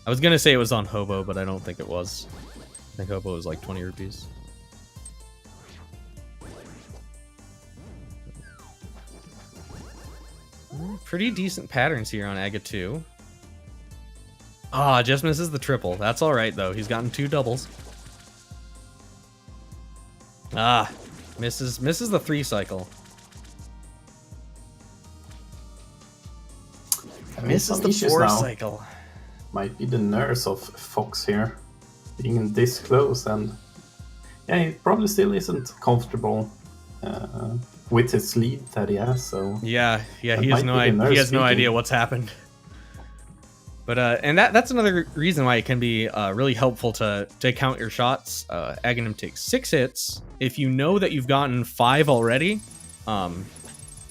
I was going to say it was on Hobo, but I don't think it was. I think Hobo was like 20 rupees. Pretty decent patterns here on Aga 2. Ah, just misses the triple. That's alright, though. He's gotten 2 doubles. Ah, misses the 3 cycle. Misses the 4 cycle. Might be the nurse of Fox here, being this close, and yeah, he probably still isn't comfortable with his lead that he has. So yeah, he has no idea what's happened. But and that's another reason why it can be really helpful to count your shots. Aghanim takes 6 hits. If you know that you've gotten 5 already,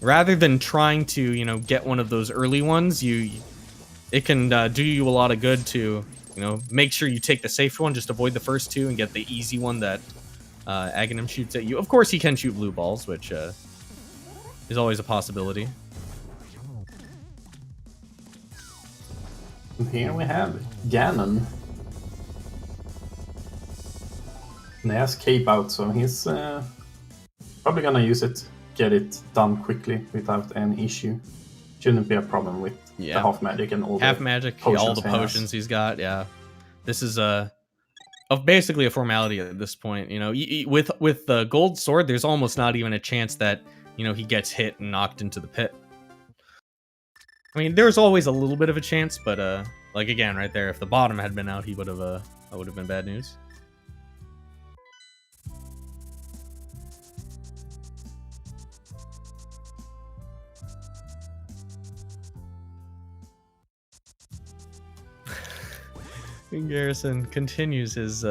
rather than trying to get one of those early ones, it can do you a lot of good to make sure you take the safe one, just avoid the first 2 and get the easy one that Aghanim shoots at you. Of course, he can shoot blue balls, which is always a possibility. And here we have Ganon. And he has Cape out, so he's probably gonna use it, get it done quickly without any issue. Shouldn't be a problem with the half magic and all half magic, all the potions he's got. Yeah, this is basically a formality at this point. With the gold sword, there's almost not even a chance that he gets hit and knocked into the pit. I mean, there's always a little bit of a chance, but like again, right there, if the bottom had been out, he would have been bad news. Garrison continues his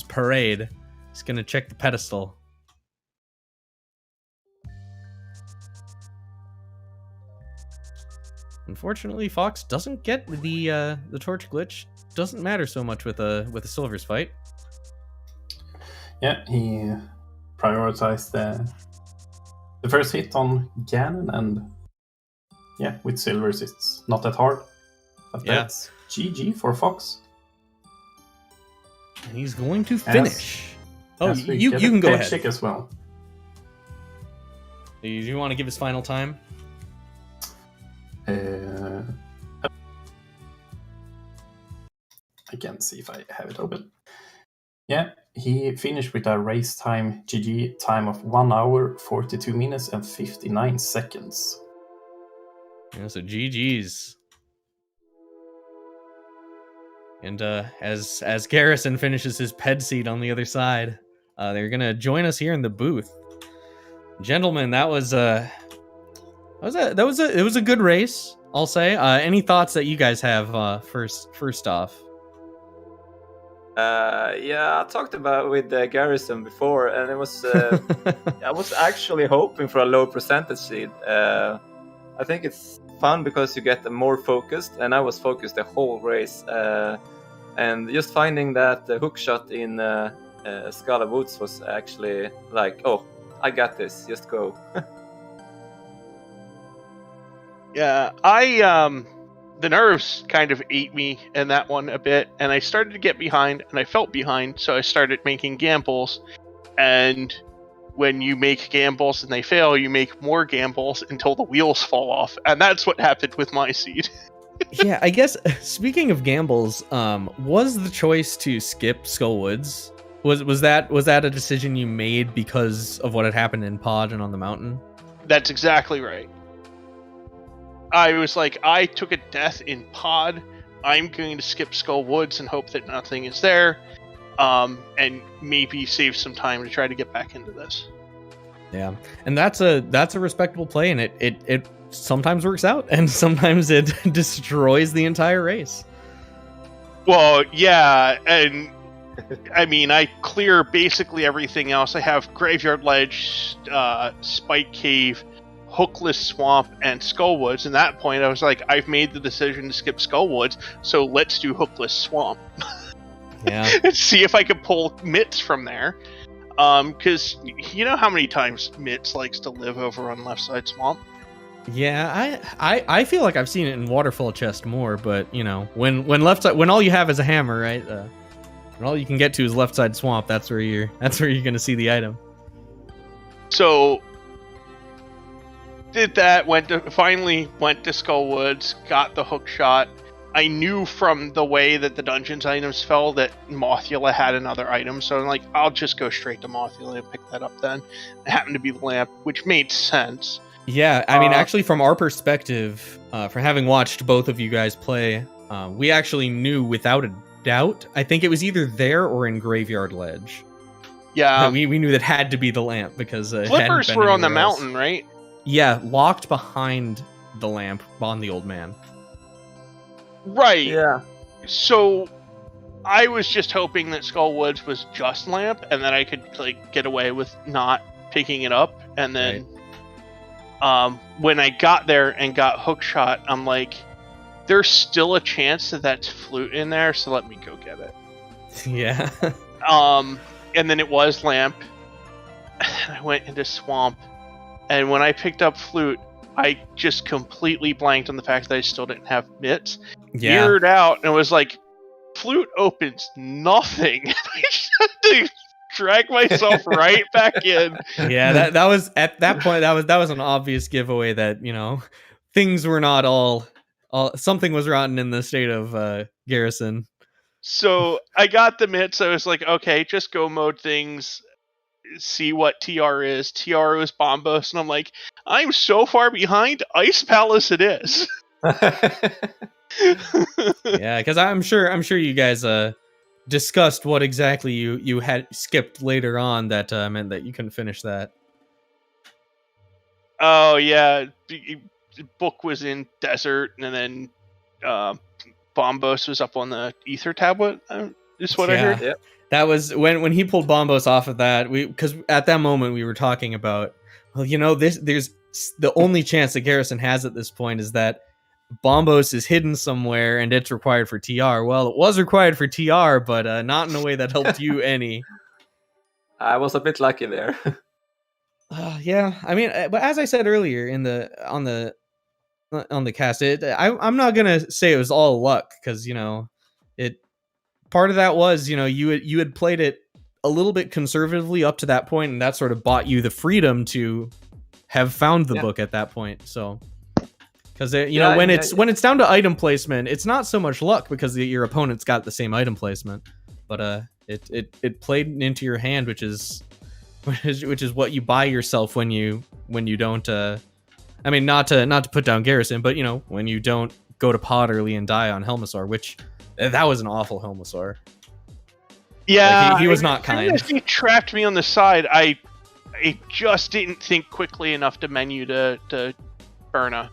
parade. He's gonna check the pedestal. Unfortunately, Fox doesn't get the torch glitch. Doesn't matter so much with a Silver's fight. Yeah, he prioritized the first hit on Ganon, and yeah, with Silvers it's not that hard. But that's GG for Fox. He's going to finish. You can go ahead. Check as well. Do you want to give his final time? I can see if I have it open. Yeah, he finished with a race time GG time of 1 hour, 42 minutes and 59 seconds. Yeah, so GG's. And as Garrison finishes his ped seat on the other side, they're gonna join us here in the booth. Gentlemen, it was a good race, I'll say. Any thoughts that you guys have first off? Yeah, I talked about with Garrison before, and it was I was actually hoping for a low percentage seed. I think it's fun because you get more focused, and I was focused the whole race. And just finding that hook shot in Scala Woods was actually like, oh, I got this, just go. Yeah, the nerves kind of ate me in that one a bit, and I started to get behind, and I felt behind, so I started making gambles, and when you make gambles and they fail, you make more gambles until the wheels fall off, and that's what happened with my seed. Yeah, I guess, speaking of gambles, was the choice to skip Skull Woods, was that a decision you made because of what had happened in Pod and on the mountain? That's exactly right. I was like, I took a death in Pod. I'm going to skip Skull Woods and hope that nothing is there, and maybe save some time to try to get back into this. Yeah, and that's a respectable play, and it sometimes works out, and sometimes it destroys the entire race. Well, yeah, and I mean, I clear basically everything else. I have Graveyard Ledge, Spike Cave, Hookless Swamp, and Skullwoods. And at that point, I was like, I've made the decision to skip Skullwoods, so let's do Hookless Swamp. Yeah. And see if I could pull Mitts from there. Because you know how many times Mitts likes to live over on Left Side Swamp? Yeah, I feel like I've seen it in Waterfall Chest more, but you know, when left side, when all you have is a hammer, right? And all you can get to is Left Side Swamp. That's where you're gonna see the item. So did that, finally went to Skullwoods, got the hook shot. I knew from the way that the dungeons items fell that Mothula had another item, so I'm like, I'll just go straight to Mothula and pick that up then. It happened to be the lamp, which made sense. Yeah, I mean, actually, from our perspective, from having watched both of you guys play, we actually knew without a doubt. I think it was either there or in Graveyard Ledge. Yeah, we knew that had to be the lamp because flippers were on the mountain, right? Yeah, locked behind the lamp on the old man. Right. Yeah. So I was just hoping that Skullwoods was just lamp, and that I could like get away with not picking it up, and then. Right. When I got there and got hookshot, I'm like, there's still a chance that that's flute in there, so let me go get it. Yeah. And then it was lamp. I went into swamp, and when I picked up flute, I just completely blanked on the fact that I still didn't have mitts. Yeah. Eared out, and was like, flute opens nothing. I just had to drag myself right back in. Yeah, that was at that point. That was an obvious giveaway that, you know, things were not all something was rotten in the state of Garrison. So I got the mitts. I was like, okay, just go mode things, see what TR is. TR was Bombos, and I'm like, I'm so far behind. Ice Palace it is. Yeah, because I'm sure you guys discussed what exactly you had skipped later on that meant that you couldn't finish that. Oh yeah, the book was in desert, and then Bombos was up on the ether tablet. Is what I heard. Yeah. That was when he pulled Bombos off of that. Because at that moment we were talking about, well, you know, there's the only chance that Garrison has at this point is that Bombos is hidden somewhere and it's required for TR. Well, it was required for TR, but not in a way that helped you any. I was a bit lucky there. Yeah, I mean, but as I said earlier on the cast, I'm not gonna say it was all luck, because, you know, part of that was, you know, you had played it a little bit conservatively up to that point, and that sort of bought you the freedom to have found the book at that point. So. Because you know, when it's down to item placement, it's not so much luck because your opponent's got the same item placement, but it played into your hand, which is what you buy yourself when you don't. I mean, not to put down Garrison, but you know, when you don't go to pod early and die on Helmasaur, which that was an awful Helmasaur. Yeah, like, he was not kind. He trapped me on the side. I just didn't think quickly enough to menu to Burna.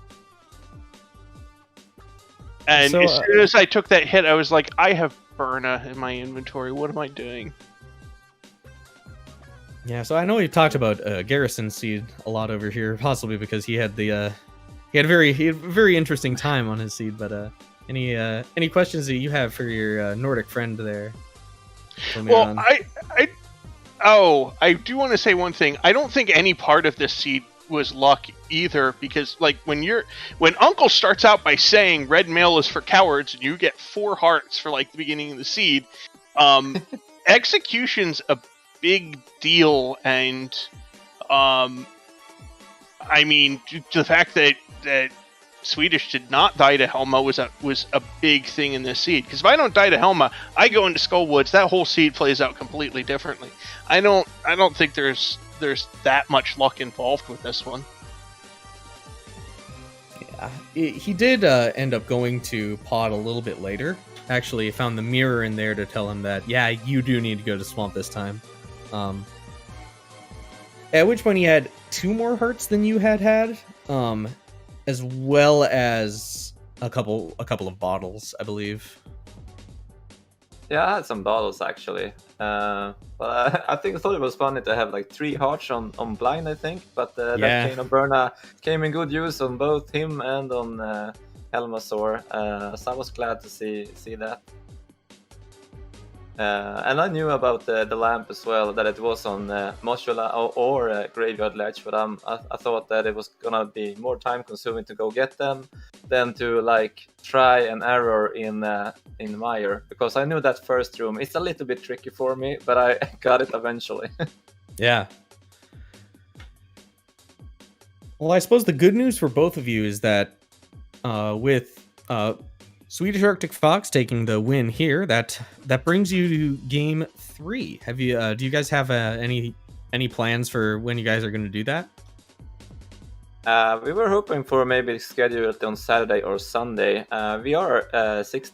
And so, as soon as I took that hit, I was like, I have Burna in my inventory. What am I doing? Yeah, so I know we've talked about Garrison seed a lot over here, possibly because he had a very interesting time on his seed. But any questions that you have for your Nordic friend there? Well, I do want to say one thing. I don't think any part of this seed was luck either, because like when Uncle starts out by saying red mail is for cowards and you get 4 hearts for like the beginning of the seed, execution's a big deal, and I mean the fact that Swedish did not die to Helma was a big thing in this seed, because if I don't die to Helma, I go into Skullwoods, that whole seed plays out completely differently. I don't think there's that much luck involved with this one. Yeah, he did end up going to Pod a little bit later. Actually, found the mirror in there to tell him that, yeah, you do need to go to Swamp this time. At which point he had 2 more hearts than you had, as well as a couple of bottles, I believe. Yeah, I had some bottles actually, but I thought it was funny to have like 3 hearts on blind, I think. But that Cane of Burna came in good use on both him and on Helmasaur, so I was glad to see that. And I knew about the lamp as well, that it was on Moshula or Graveyard Ledge, but I thought that it was gonna be more time consuming to go get them than to like try and error in Mire, because I knew that first room. It's a little bit tricky for me, but I got it eventually. Yeah. Well, I suppose the good news for both of you is that with Swedish Arctic Fox taking the win here, that brings you to game 3. Have you do you guys have any plans for when you guys are going to do that? We were hoping for maybe schedule it on Saturday or Sunday. We are 6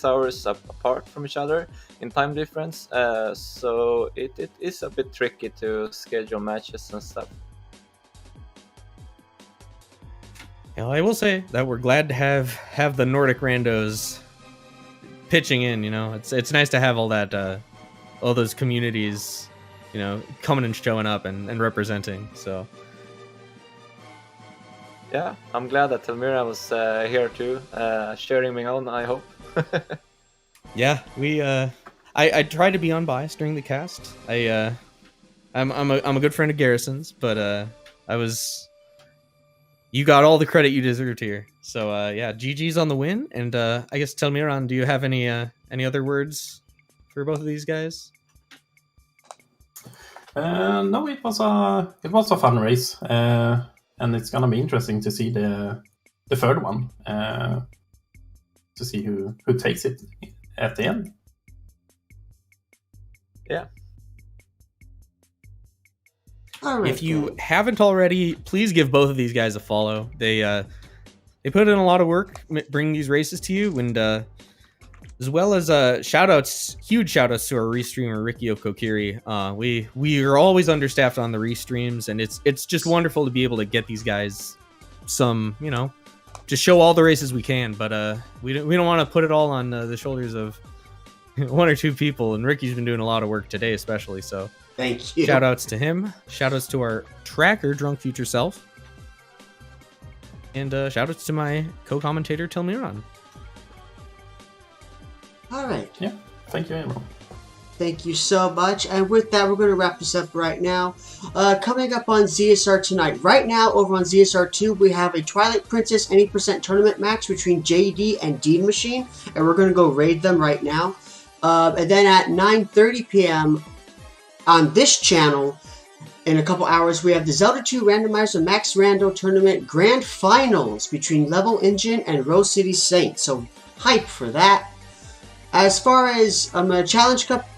hours apart from each other in time difference, so it is a bit tricky to schedule matches and stuff. Well, I will say that we're glad to have the Nordic randos pitching in. You know, it's nice to have all those communities, you know, coming and showing up and representing. So yeah, I'm glad that Telmira was here too, cheering me on, I hope. Yeah, we I tried to be unbiased during the cast. I'm a good friend of Garrison's, but you got all the credit you deserved here. So yeah, GG's on the win, and I guess Telmiran, do you have any other words for both of these guys? No, it was a fun race, and it's gonna be interesting to see the third one, to see who takes it at the end. Yeah. All right, if you haven't already, please give both of these guys a follow. They put in a lot of work bringing these races to you, and as well as huge shout outs to our restreamer Ricky Okokiri. We are always understaffed on the restreams, and it's just wonderful to be able to get these guys some, you know, just show all the races we can. But we don't want to put it all on the shoulders of 1 or 2 people, and Ricky's been doing a lot of work today, especially. So thank you. Shout outs to him. Shout outs to our tracker, Drunk Future Self. And shout outs to my co-commentator, Telmiran. All right. Yeah, thank you, everyone. Thank you so much. And with that, we're going to wrap this up right now. Coming up on ZSR tonight. Right now, over on ZSR 2, we have a Twilight Princess any % tournament match between JD and Dean Machine. And we're going to go raid them right now. And then at 9:30 p.m. on this channel, in a couple hours, we have the Zelda 2 Randomizer Max Rando Tournament Grand Finals between Level Engine and Rose City Saints. So, hype for that. As far as Challenge Cup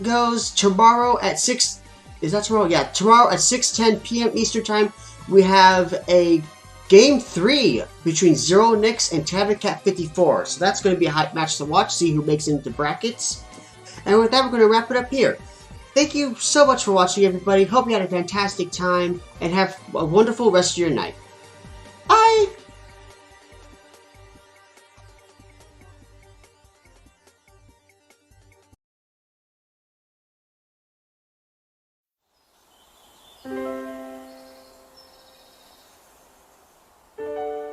goes, tomorrow at 6... Is that tomorrow? Yeah, tomorrow at 6:10 p.m. Eastern Time, we have a Game 3 between Zero Nix and Tabbycat 54. So that's going to be a hype match to watch, see who makes it into brackets. And with that, we're going to wrap it up here. Thank you so much for watching, everybody. Hope you had a fantastic time, and have a wonderful rest of your night. Bye!